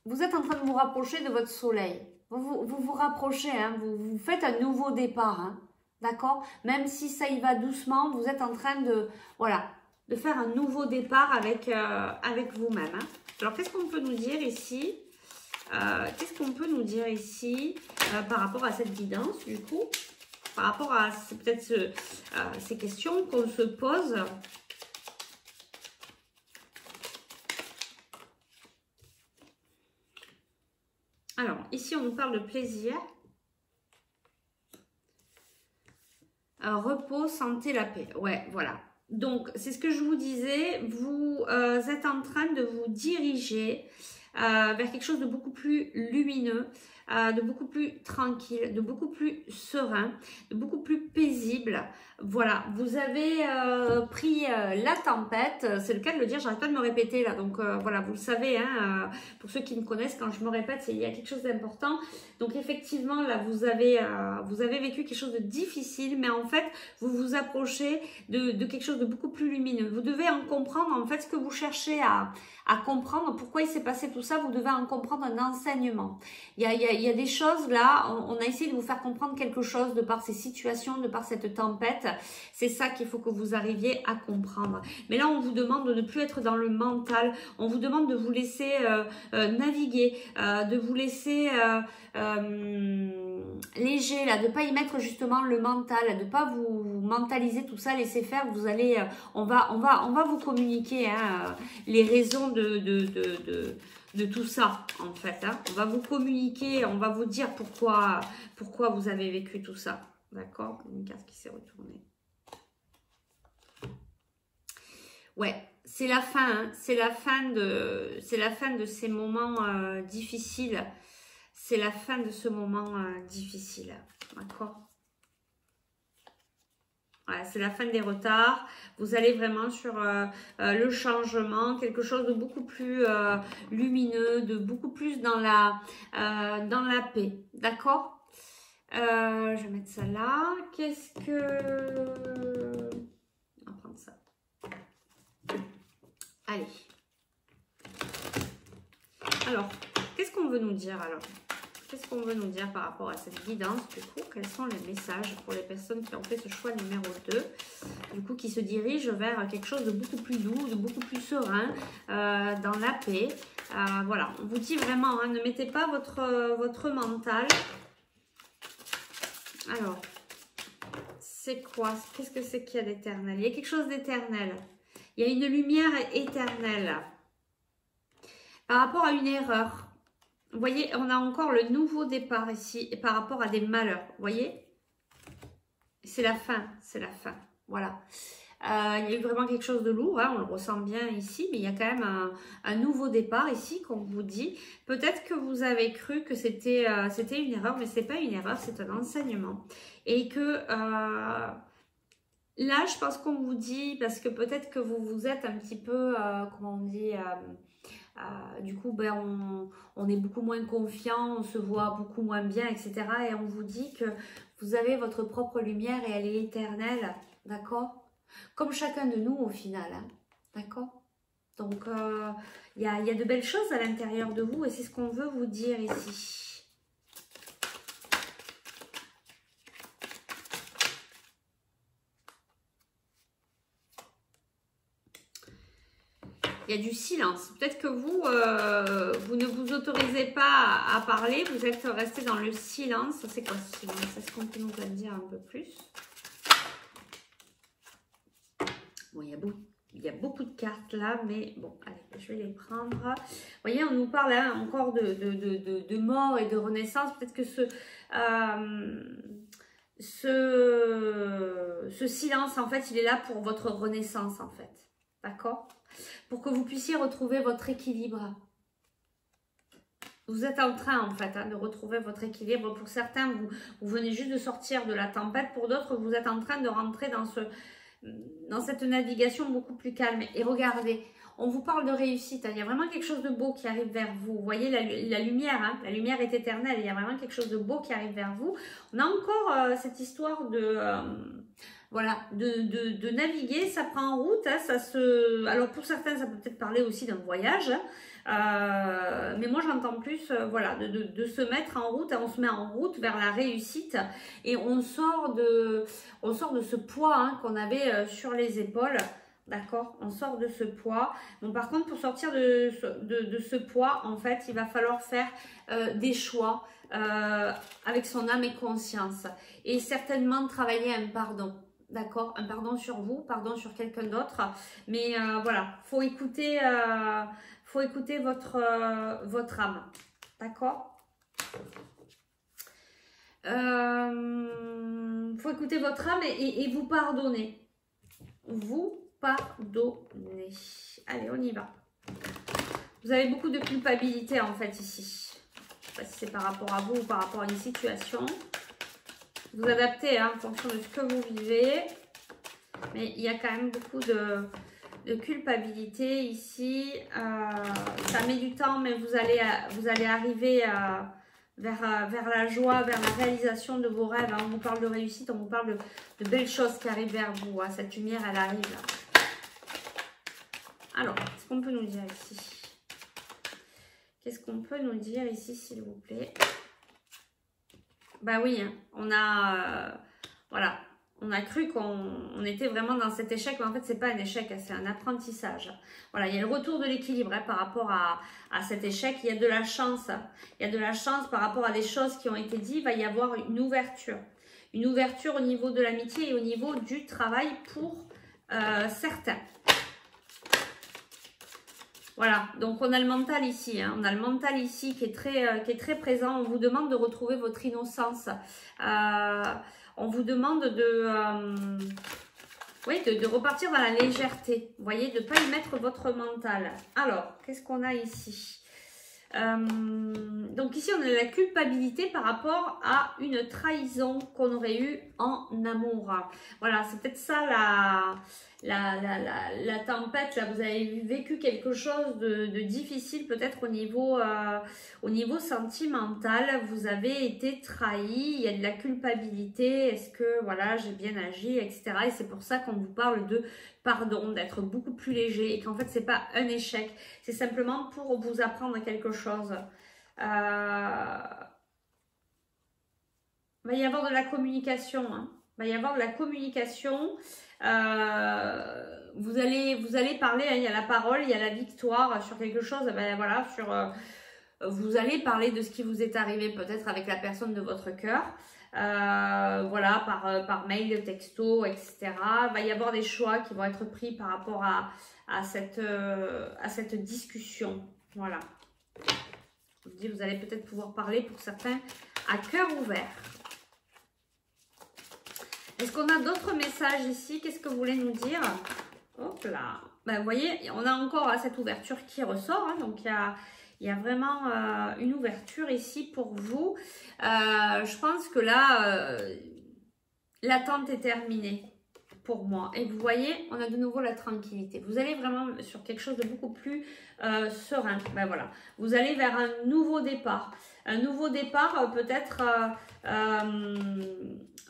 vous êtes en train de vous rapprocher de votre soleil, vous rapprochez, hein, vous faites un nouveau départ, hein. D'accord? Même si ça y va doucement, vous êtes en train de, voilà, de faire un nouveau départ avec, avec vous-même. Hein. Alors, qu'est-ce qu'on peut nous dire ici? Qu'est-ce qu'on peut nous dire ici par rapport à cette guidance, du coup? Par rapport à peut-être ces questions qu'on se pose. Alors, ici, on nous parle de plaisir. Repos, santé, la paix. Ouais, voilà. Donc, c'est ce que je vous disais. Vous êtes en train de vous diriger vers quelque chose de beaucoup plus lumineux, de beaucoup plus tranquille, de beaucoup plus serein, de beaucoup plus paisible. Voilà, vous avez pris la tempête, c'est le cas de le dire, j'arrête pas de me répéter là, donc voilà, vous le savez, hein, pour ceux qui me connaissent, quand je me répète, il y a quelque chose d'important. Donc effectivement, là, vous avez vécu quelque chose de difficile, mais en fait, vous vous approchez de quelque chose de beaucoup plus lumineux. Vous devez en comprendre, en fait, ce que vous cherchez à comprendre, pourquoi il s'est passé tout ça, vous devez en comprendre un enseignement. Il y a des choses là, on a essayé de vous faire comprendre quelque chose de par ces situations, de par cette tempête. C'est ça qu'il faut que vous arriviez à comprendre. Mais là, on vous demande de ne plus être dans le mental, on vous demande de vous laisser naviguer, de vous laisser léger, là, de ne pas y mettre justement le mental, de ne pas vous mentaliser tout ça, laisser faire. Vous allez, on va vous communiquer hein, les raisons de tout ça, en fait. Hein. On va vous communiquer, on va vous dire pourquoi vous avez vécu tout ça. D'accord? Une carte qui s'est retournée. Ouais, c'est la fin. Hein. C'est la fin de ces moments difficiles. C'est la fin de ce moment difficile. D'accord? Voilà, c'est la fin des retards. Vous allez vraiment sur le changement, quelque chose de beaucoup plus lumineux, de beaucoup plus dans la paix. D'accord? Je vais mettre ça là. Qu'est-ce que... On va prendre ça. Allez. Alors, qu'est-ce qu'on veut nous dire alors? Qu'est-ce qu'on veut nous dire par rapport à cette guidance du coup? Quels sont les messages pour les personnes qui ont fait ce choix numéro 2? Du coup, qui se dirigent vers quelque chose de beaucoup plus doux, de beaucoup plus serein, dans la paix. Voilà, on vous dit vraiment, hein, ne mettez pas votre mental. Alors, c'est quoi? Qu'est-ce que c'est qu'il y a d'éternel? Il y a quelque chose d'éternel. Il y a une lumière éternelle. Par rapport à une erreur. Vous voyez, on a encore le nouveau départ ici par rapport à des malheurs. Vous voyez? C'est la fin, c'est la fin. Voilà. Il y a eu vraiment quelque chose de lourd, hein, on le ressent bien ici, mais il y a quand même un nouveau départ ici, comme vous dit. Peut-être que vous avez cru que c'était une erreur, mais ce n'est pas une erreur, c'est un enseignement. Et que là, je pense qu'on vous dit, parce que peut-être que vous vous êtes un petit peu, comment on dit... du coup, ben, on est beaucoup moins confiant, on se voit beaucoup moins bien, etc. Et on vous dit que vous avez votre propre lumière et elle est éternelle, d'accord? Comme chacun de nous au final, hein, d'accord? Donc, il y a de belles choses à l'intérieur de vous et c'est ce qu'on veut vous dire ici. il y a du silence. Peut-être que vous, vous ne vous autorisez pas à parler, vous êtes resté dans le silence. C'est quoi ce silence? Est-ce qu'on peut nous en dire un peu plus? Bon, il y a beaucoup de cartes là, mais bon, allez, je vais les prendre. Vous voyez, on nous parle hein, encore de mort et de renaissance. Peut-être que ce silence, en fait, il est là pour votre renaissance, en fait. D'accord? Pour que vous puissiez retrouver votre équilibre. Vous êtes en train, en fait, hein, de retrouver votre équilibre. Pour certains, vous venez juste de sortir de la tempête. Pour d'autres, vous êtes en train de rentrer dans cette navigation beaucoup plus calme. Et regardez, on vous parle de réussite. Hein. Il y a vraiment quelque chose de beau qui arrive vers vous. Vous voyez la lumière, hein. La lumière est éternelle. Il y a vraiment quelque chose de beau qui arrive vers vous. On a encore cette histoire voilà, de naviguer. Ça prend en route. Hein, alors pour certains, ça peut peut-être parler aussi d'un voyage. Mais moi j'entends plus voilà, de se mettre en route. On se met en route vers la réussite et on sort de ce poids hein, qu'on avait sur les épaules. D'accord, on sort de ce poids. Bon, par contre, pour sortir de ce poids, en fait, il va falloir faire des choix avec son âme et conscience. Et certainement travailler un pardon. D'accord, un pardon sur vous, pardon sur quelqu'un d'autre. Mais voilà, faut écouter votre âme. D'accord, faut écouter votre âme et vous pardonner. Vous pardonner. Allez, on y va. Vous avez beaucoup de culpabilité en fait ici. Je ne sais pas si c'est par rapport à vous ou par rapport à une situation. Vous adaptez hein, en fonction de ce que vous vivez. Mais il y a quand même beaucoup de culpabilité ici. Ça met du temps, mais vous allez arriver vers la joie, vers la réalisation de vos rêves. Hein. On vous parle de réussite, on vous parle de belles choses qui arrivent vers vous. Hein. Cette lumière, elle arrive là. Alors, qu'est-ce qu'on peut nous dire ici? Qu'est-ce qu'on peut nous dire ici, s'il vous plaît? Bah oui, hein, on a... voilà, on a cru qu'on était vraiment dans cet échec, mais en fait, c'est pas un échec, c'est un apprentissage. Voilà, il y a le retour de l'équilibre hein, par rapport à cet échec. Il y a de la chance. Il y a de la chance par rapport à des choses qui ont été dites. Il va y avoir une ouverture. Une ouverture au niveau de l'amitié et au niveau du travail pour certains. Voilà, donc on a le mental ici, hein. On a le mental ici qui est très présent. On vous demande de retrouver votre innocence. On vous demande de repartir dans la légèreté. Vous voyez, de ne pas y mettre votre mental. Alors, qu'est-ce qu'on a ici? Donc ici, on a la culpabilité par rapport à une trahison qu'on aurait eue en amour. Voilà, c'est peut-être ça la tempête. Là, vous avez vécu quelque chose de difficile, peut-être au niveau sentimental. Vous avez été trahi, il y a de la culpabilité. Est-ce que, voilà, j'ai bien agi, etc. Et c'est pour ça qu'on vous parle de pardon, d'être beaucoup plus léger et qu'en fait, c'est pas un échec. C'est simplement pour vous apprendre quelque chose. Il va y avoir de la communication. Hein. Il va y avoir de la communication. Vous allez parler, hein, il y a la parole, il y a la victoire sur quelque chose. Ben voilà, vous allez parler de ce qui vous est arrivé peut-être avec la personne de votre cœur. Voilà, par mail, texto, etc. Il va y avoir des choix qui vont être pris par rapport à cette discussion. Voilà. Je vous dis, vous allez peut-être pouvoir parler pour certains à cœur ouvert. Est-ce qu'on a d'autres messages ici? Qu'est-ce que vous voulez nous dire? Hop là. Ben, vous voyez, on a encore cette ouverture qui ressort. Hein, donc, il y a vraiment une ouverture ici pour vous. Je pense que là, l'attente est terminée pour moi. Et vous voyez, on a de nouveau la tranquillité. Vous allez vraiment sur quelque chose de beaucoup plus serein. Ben voilà. Vous allez vers un nouveau départ. Un nouveau départ peut-être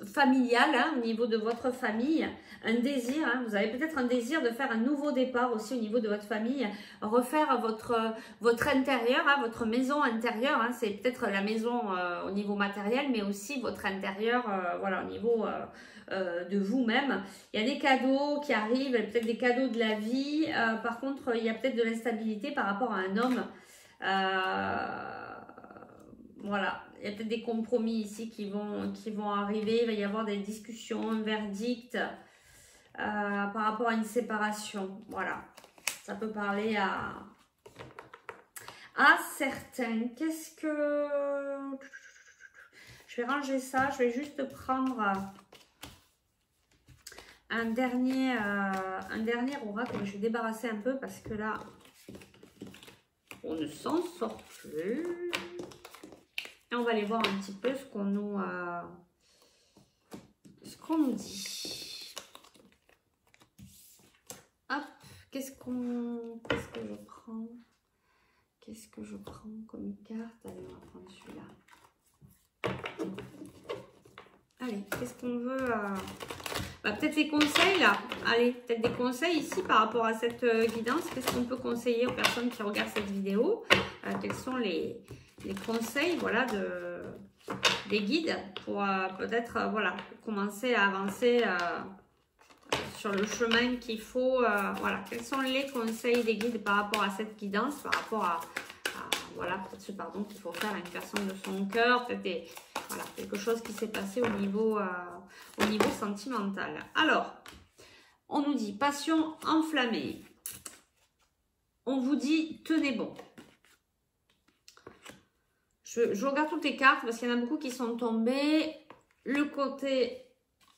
familial, hein, au niveau de votre famille. Un désir, hein, vous avez peut-être un désir de faire un nouveau départ aussi au niveau de votre famille. Refaire votre intérieur, hein, votre maison intérieure. Hein, c'est peut-être la maison au niveau matériel, mais aussi votre intérieur, voilà, au niveau de vous-même. Il y a des cadeaux qui arrivent, peut-être des cadeaux de la vie. Par contre, il y a peut-être de l'instabilité par rapport à un homme. Voilà, il y a peut-être des compromis ici qui vont arriver. Il va y avoir des discussions, un verdict par rapport à une séparation. Voilà, ça peut parler à certains. Qu'est-ce que... Je vais ranger ça, je vais juste prendre un dernier oracle. Je vais débarrasser un peu parce que là, on ne s'en sort plus. Et on va aller voir un petit peu ce qu'on nous dit. Hop, qu'est-ce que je prends? Qu'est-ce que je prends comme carte? Allez, on va prendre celui-là. Allez, qu'est-ce qu'on veut peut-être les conseils là. Allez, peut-être des conseils ici par rapport à cette guidance. Qu'est-ce qu'on peut conseiller aux personnes qui regardent cette vidéo? Quels sont les conseils, voilà, des guides pour peut-être voilà, commencer à avancer sur le chemin qu'il faut. Voilà, quels sont les conseils des guides par rapport à cette guidance, par rapport à voilà, peut-être ce pardon qu'il faut faire à une personne de son cœur, peut-être voilà, quelque chose qui s'est passé au niveau sentimental. Alors, on nous dit passion enflammée. On vous dit tenez bon. Je regarde toutes les cartes parce qu'il y en a beaucoup qui sont tombées. Le côté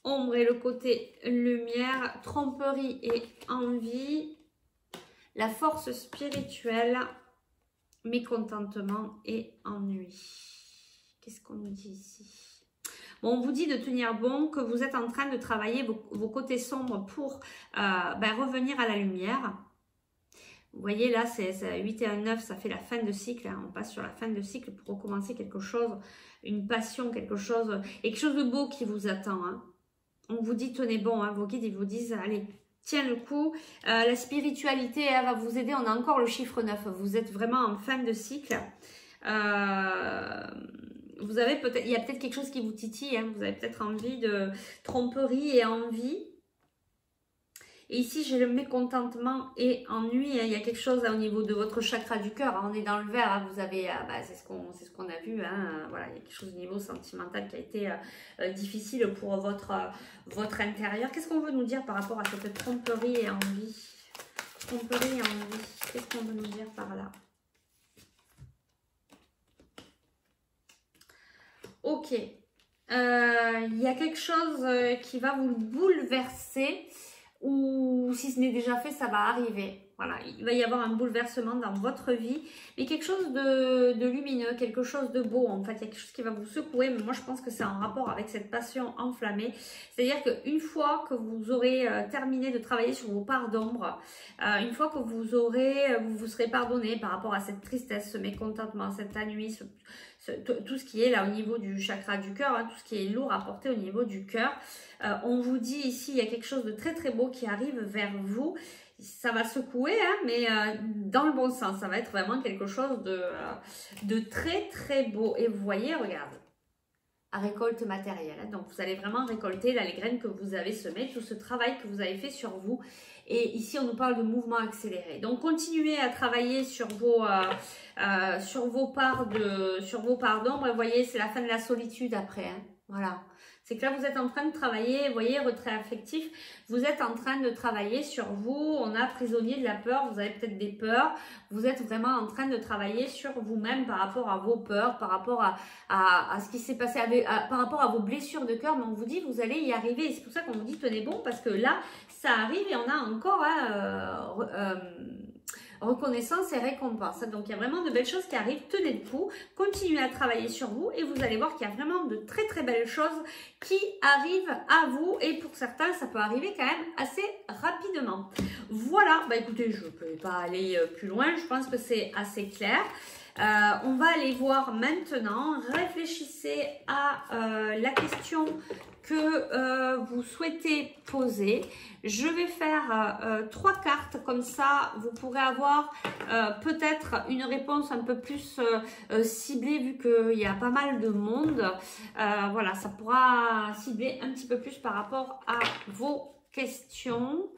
ombre et le côté lumière, tromperie et envie, la force spirituelle, mécontentement et ennui. Qu'est-ce qu'on nous dit ici? Bon, on vous dit de tenir bon, que vous êtes en train de travailler vos côtés sombres pour revenir à la lumière. Vous voyez là, c'est 8 et 1, 9, ça fait la fin de cycle. Hein. On passe sur la fin de cycle pour recommencer quelque chose, une passion, quelque chose de beau qui vous attend. Hein. On vous dit tenez bon, hein. Vos guides ils vous disent allez, tiens le coup. La spiritualité elle va vous aider. On a encore le chiffre 9. Vous êtes vraiment en fin de cycle. Vous avez peut-être, il y a peut-être quelque chose qui vous titille. Hein. Vous avez peut-être envie de tromperie et envie. Et ici, j'ai le mécontentement et ennui. Hein. Il y a quelque chose là, au niveau de votre chakra du cœur. Hein. On est dans le vert. Hein. Vous avez, c'est ce qu'on a vu. Hein. Voilà, il y a quelque chose au niveau sentimental qui a été difficile pour votre intérieur. Qu'est-ce qu'on veut nous dire par rapport à cette tromperie et envie? Tromperie et envie. Qu'est-ce qu'on veut nous dire par là? Ok. Il y a quelque chose qui va vous bouleverser. Ou si ce n'est déjà fait, ça va arriver. Voilà, il va y avoir un bouleversement dans votre vie, mais quelque chose de lumineux, quelque chose de beau. En fait, il y a quelque chose qui va vous secouer, mais moi je pense que c'est en rapport avec cette passion enflammée. C'est-à-dire qu'une fois que vous aurez terminé de travailler sur vos parts d'ombre, une fois que vous vous serez pardonné par rapport à cette tristesse, ce mécontentement, cette ennui, tout ce qui est là au niveau du chakra du cœur, hein, tout ce qui est lourd à porter au niveau du cœur. On vous dit ici, il y a quelque chose de très très beau qui arrive vers vous. Ça va secouer, hein, mais dans le bon sens. Ça va être vraiment quelque chose de très très beau. Et vous voyez, regarde, récolte matérielle. Hein, donc vous allez vraiment récolter là, les graines que vous avez semées, tout ce travail que vous avez fait sur vous. Et ici, on nous parle de mouvement accéléré. Donc, continuez à travailler sur vos parts d'ombre. Vous voyez, c'est la fin de la solitude après. Hein. Voilà. C'est que là, vous êtes en train de travailler, vous voyez, retrait affectif. Vous êtes en train de travailler sur vous. On a prisonnier de la peur. Vous avez peut-être des peurs. Vous êtes vraiment en train de travailler sur vous-même par rapport à vos peurs, par rapport à ce qui s'est passé, par rapport à vos blessures de cœur. Mais on vous dit, vous allez y arriver. Et c'est pour ça qu'on vous dit, tenez bon, parce que là, ça arrive et on a encore reconnaissance et récompense. Donc, il y a vraiment de belles choses qui arrivent. Tenez le coup, continuez à travailler sur vous et vous allez voir qu'il y a vraiment de très très belles choses qui arrivent à vous. Et pour certains, ça peut arriver quand même assez rapidement. Voilà, bah écoutez, je ne peux pas aller plus loin. Je pense que c'est assez clair. On va aller voir maintenant. Réfléchissez à la question que vous souhaitez poser. Je vais faire 3 cartes, comme ça vous pourrez avoir peut-être une réponse un peu plus ciblée vu qu'il y a pas mal de monde. Voilà, ça pourra cibler un petit peu plus par rapport à vos questions.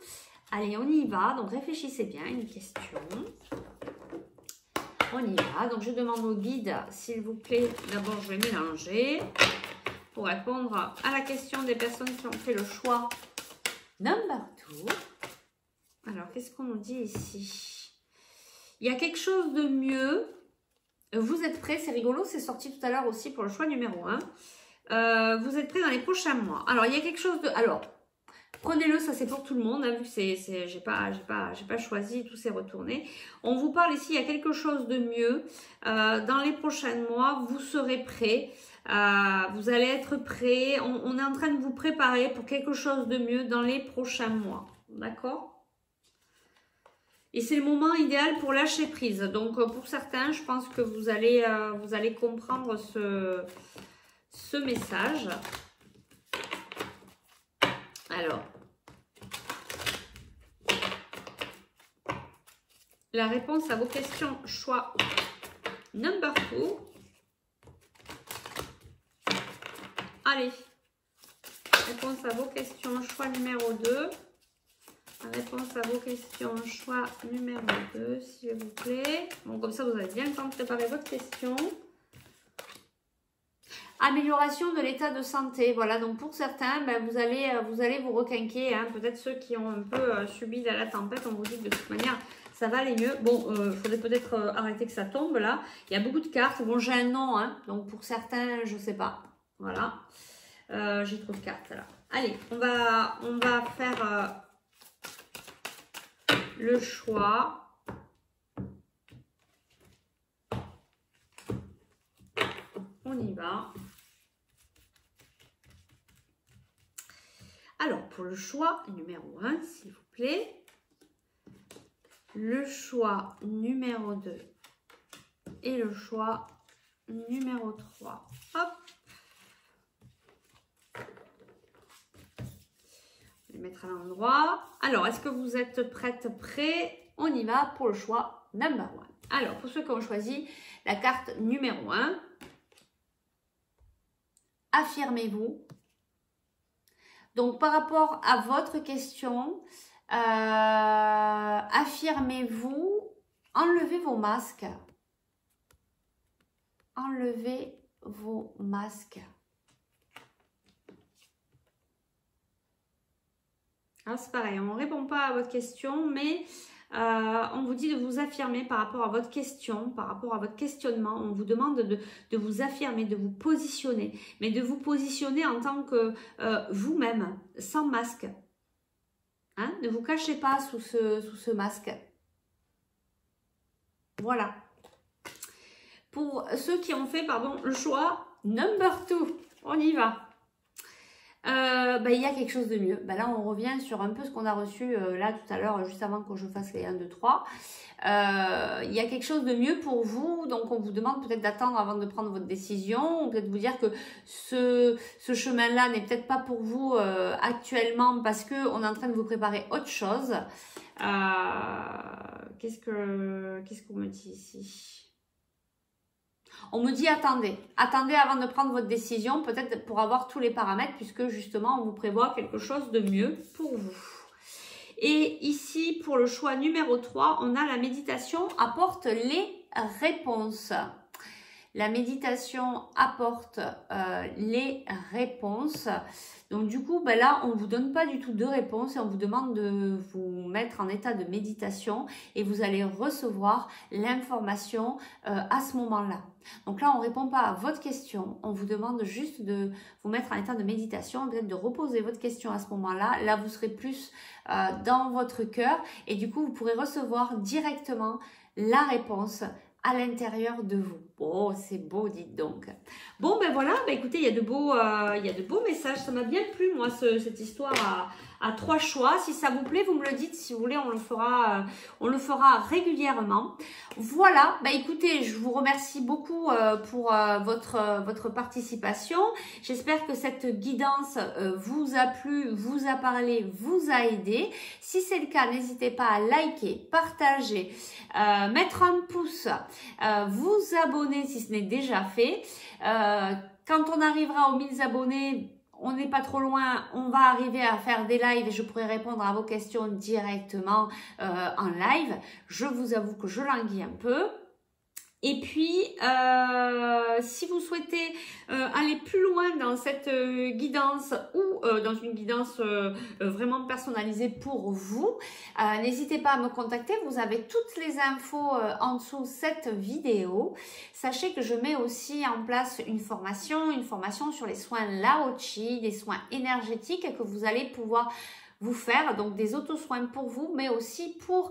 Allez, on y va. Donc réfléchissez bien, une question. On y va. Donc je demande au guide, s'il vous plaît, d'abord je vais mélanger pour répondre à la question des personnes qui ont fait le choix Number 2. Alors, qu'est-ce qu'on nous dit ici? Il y a quelque chose de mieux. Vous êtes prêts? C'est rigolo, c'est sorti tout à l'heure aussi pour le choix numéro 1. Vous êtes prêts dans les prochains mois. Alors, il y a quelque chose de... Alors, prenez-le, ça c'est pour tout le monde, hein, vu que j'ai pas choisi, tout s'est retourné. On vous parle ici, il y a quelque chose de mieux. Dans les prochains mois, vous serez prêts. Vous allez être prêts. On est en train de vous préparer pour quelque chose de mieux dans les prochains mois. D'accord? Et c'est le moment idéal pour lâcher prise. Donc, pour certains, je pense que vous allez comprendre ce message. Alors, la réponse à vos questions, choix number 2. Allez, réponse à vos questions, choix numéro 2. Réponse à vos questions, choix numéro 2, s'il vous plaît. Bon, comme ça, vous avez bien le temps de préparer votre question. Amélioration de l'état de santé. Voilà, donc pour certains, ben, vous allez vous requinquer. Hein. Peut-être ceux qui ont un peu subi la tempête, on vous dit que de toute manière, ça va aller mieux. Bon, il faudrait peut-être arrêter que ça tombe là. Il y a beaucoup de cartes. Bon, j'ai un nom, hein, donc pour certains, je ne sais pas. Voilà. J'ai trop de cartes là. Allez, on va faire le choix. On y va. Alors, pour le choix numéro 1, s'il vous plaît. Le choix numéro 2 et le choix numéro 3. Hop. Je vais mettre à l'endroit. Alors, est-ce que vous êtes prêts? On y va pour le choix number 1. Alors, pour ceux qui ont choisi la carte numéro 1, affirmez-vous. Donc, par rapport à votre question, affirmez-vous, enlevez vos masques. Enlevez vos masques. Alors, c'est pareil, on ne répond pas à votre question, mais on vous dit de vous affirmer par rapport à votre question, par rapport à votre questionnement. On vous demande de vous affirmer, de vous positionner, mais de vous positionner en tant que vous-même, sans masque. Hein? Ne vous cachez pas sous ce masque. Voilà. Pour ceux qui ont fait, le choix number 2, on y va. Il y a quelque chose de mieux. Là, on revient sur un peu ce qu'on a reçu là tout à l'heure, juste avant que je fasse les 1, 2, 3. Il y a quelque chose de mieux pour vous. Donc, on vous demande peut-être d'attendre avant de prendre votre décision. Peut-être vous dire que ce chemin-là n'est peut-être pas pour vous actuellement parce qu'on est en train de vous préparer autre chose. Qu'est-ce qu'on me dit ici? On me dit attendez avant de prendre votre décision, peut-être pour avoir tous les paramètres, puisque justement on vous prévoit quelque chose de mieux pour vous. Et ici, pour le choix numéro 3, on a la méditation apporte les réponses. La méditation apporte les réponses. Donc du coup, là, on ne vous donne pas du tout de réponse et on vous demande de vous mettre en état de méditation et vous allez recevoir l'information à ce moment-là. Donc là, on ne répond pas à votre question, on vous demande juste de vous mettre en état de méditation, peut-être de reposer votre question à ce moment-là. Là, vous serez plus dans votre cœur et du coup, vous pourrez recevoir directement la réponse à l'intérieur de vous. Oh, c'est beau, dites donc. Bon, ben voilà, ben écoutez, il y a de beaux messages. Ça m'a bien plu, moi, cette histoire à 3 choix. Si ça vous plaît, vous me le dites. Si vous voulez, on le fera régulièrement. Voilà, ben écoutez, je vous remercie beaucoup pour votre participation. J'espère que cette guidance vous a plu, vous a parlé, vous a aidé. Si c'est le cas, n'hésitez pas à liker, partager, mettre un pouce, vous abonner si ce n'est déjà fait. Quand on arrivera aux 1000 abonnés, on n'est pas trop loin, on va arriver à faire des lives et je pourrai répondre à vos questions directement en live. Je vous avoue que je languis un peu. Et puis, si vous souhaitez aller plus loin dans cette guidance ou dans une guidance vraiment personnalisée pour vous, n'hésitez pas à me contacter. Vous avez toutes les infos en dessous de cette vidéo. Sachez que je mets aussi en place une formation sur les soins Lao Chi, des soins énergétiques que vous allez pouvoir vous faire, donc des auto-soins pour vous, mais aussi pour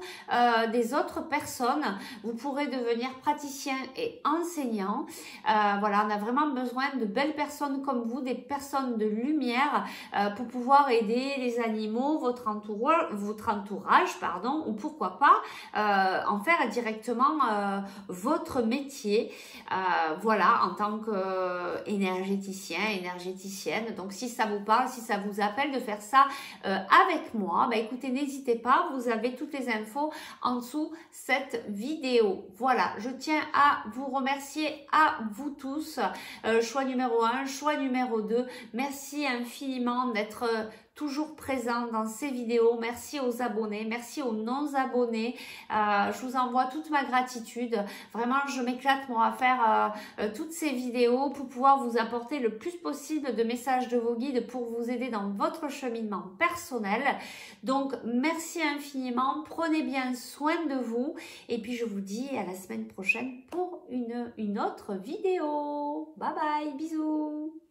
des autres personnes. Vous pourrez devenir praticien et enseignant. Voilà, on a vraiment besoin de belles personnes comme vous, des personnes de lumière pour pouvoir aider les animaux, votre entourage, pardon, ou pourquoi pas en faire directement votre métier. Voilà, en tant qu'énergéticien, énergéticienne. Donc si ça vous parle, si ça vous appelle de faire ça avec moi, bah écoutez, n'hésitez pas, vous avez toutes les infos en dessous cette vidéo. Voilà, je tiens à vous remercier à vous tous. Choix numéro 1, choix numéro 2. Merci infiniment d'être toujours présent dans ces vidéos. Merci aux abonnés, merci aux non-abonnés. Je vous envoie toute ma gratitude. Vraiment, je m'éclate moi à faire toutes ces vidéos pour pouvoir vous apporter le plus possible de messages de vos guides pour vous aider dans votre cheminement personnel. Donc, merci infiniment. Prenez bien soin de vous. Et puis, je vous dis à la semaine prochaine pour une autre vidéo. Bye bye, bisous.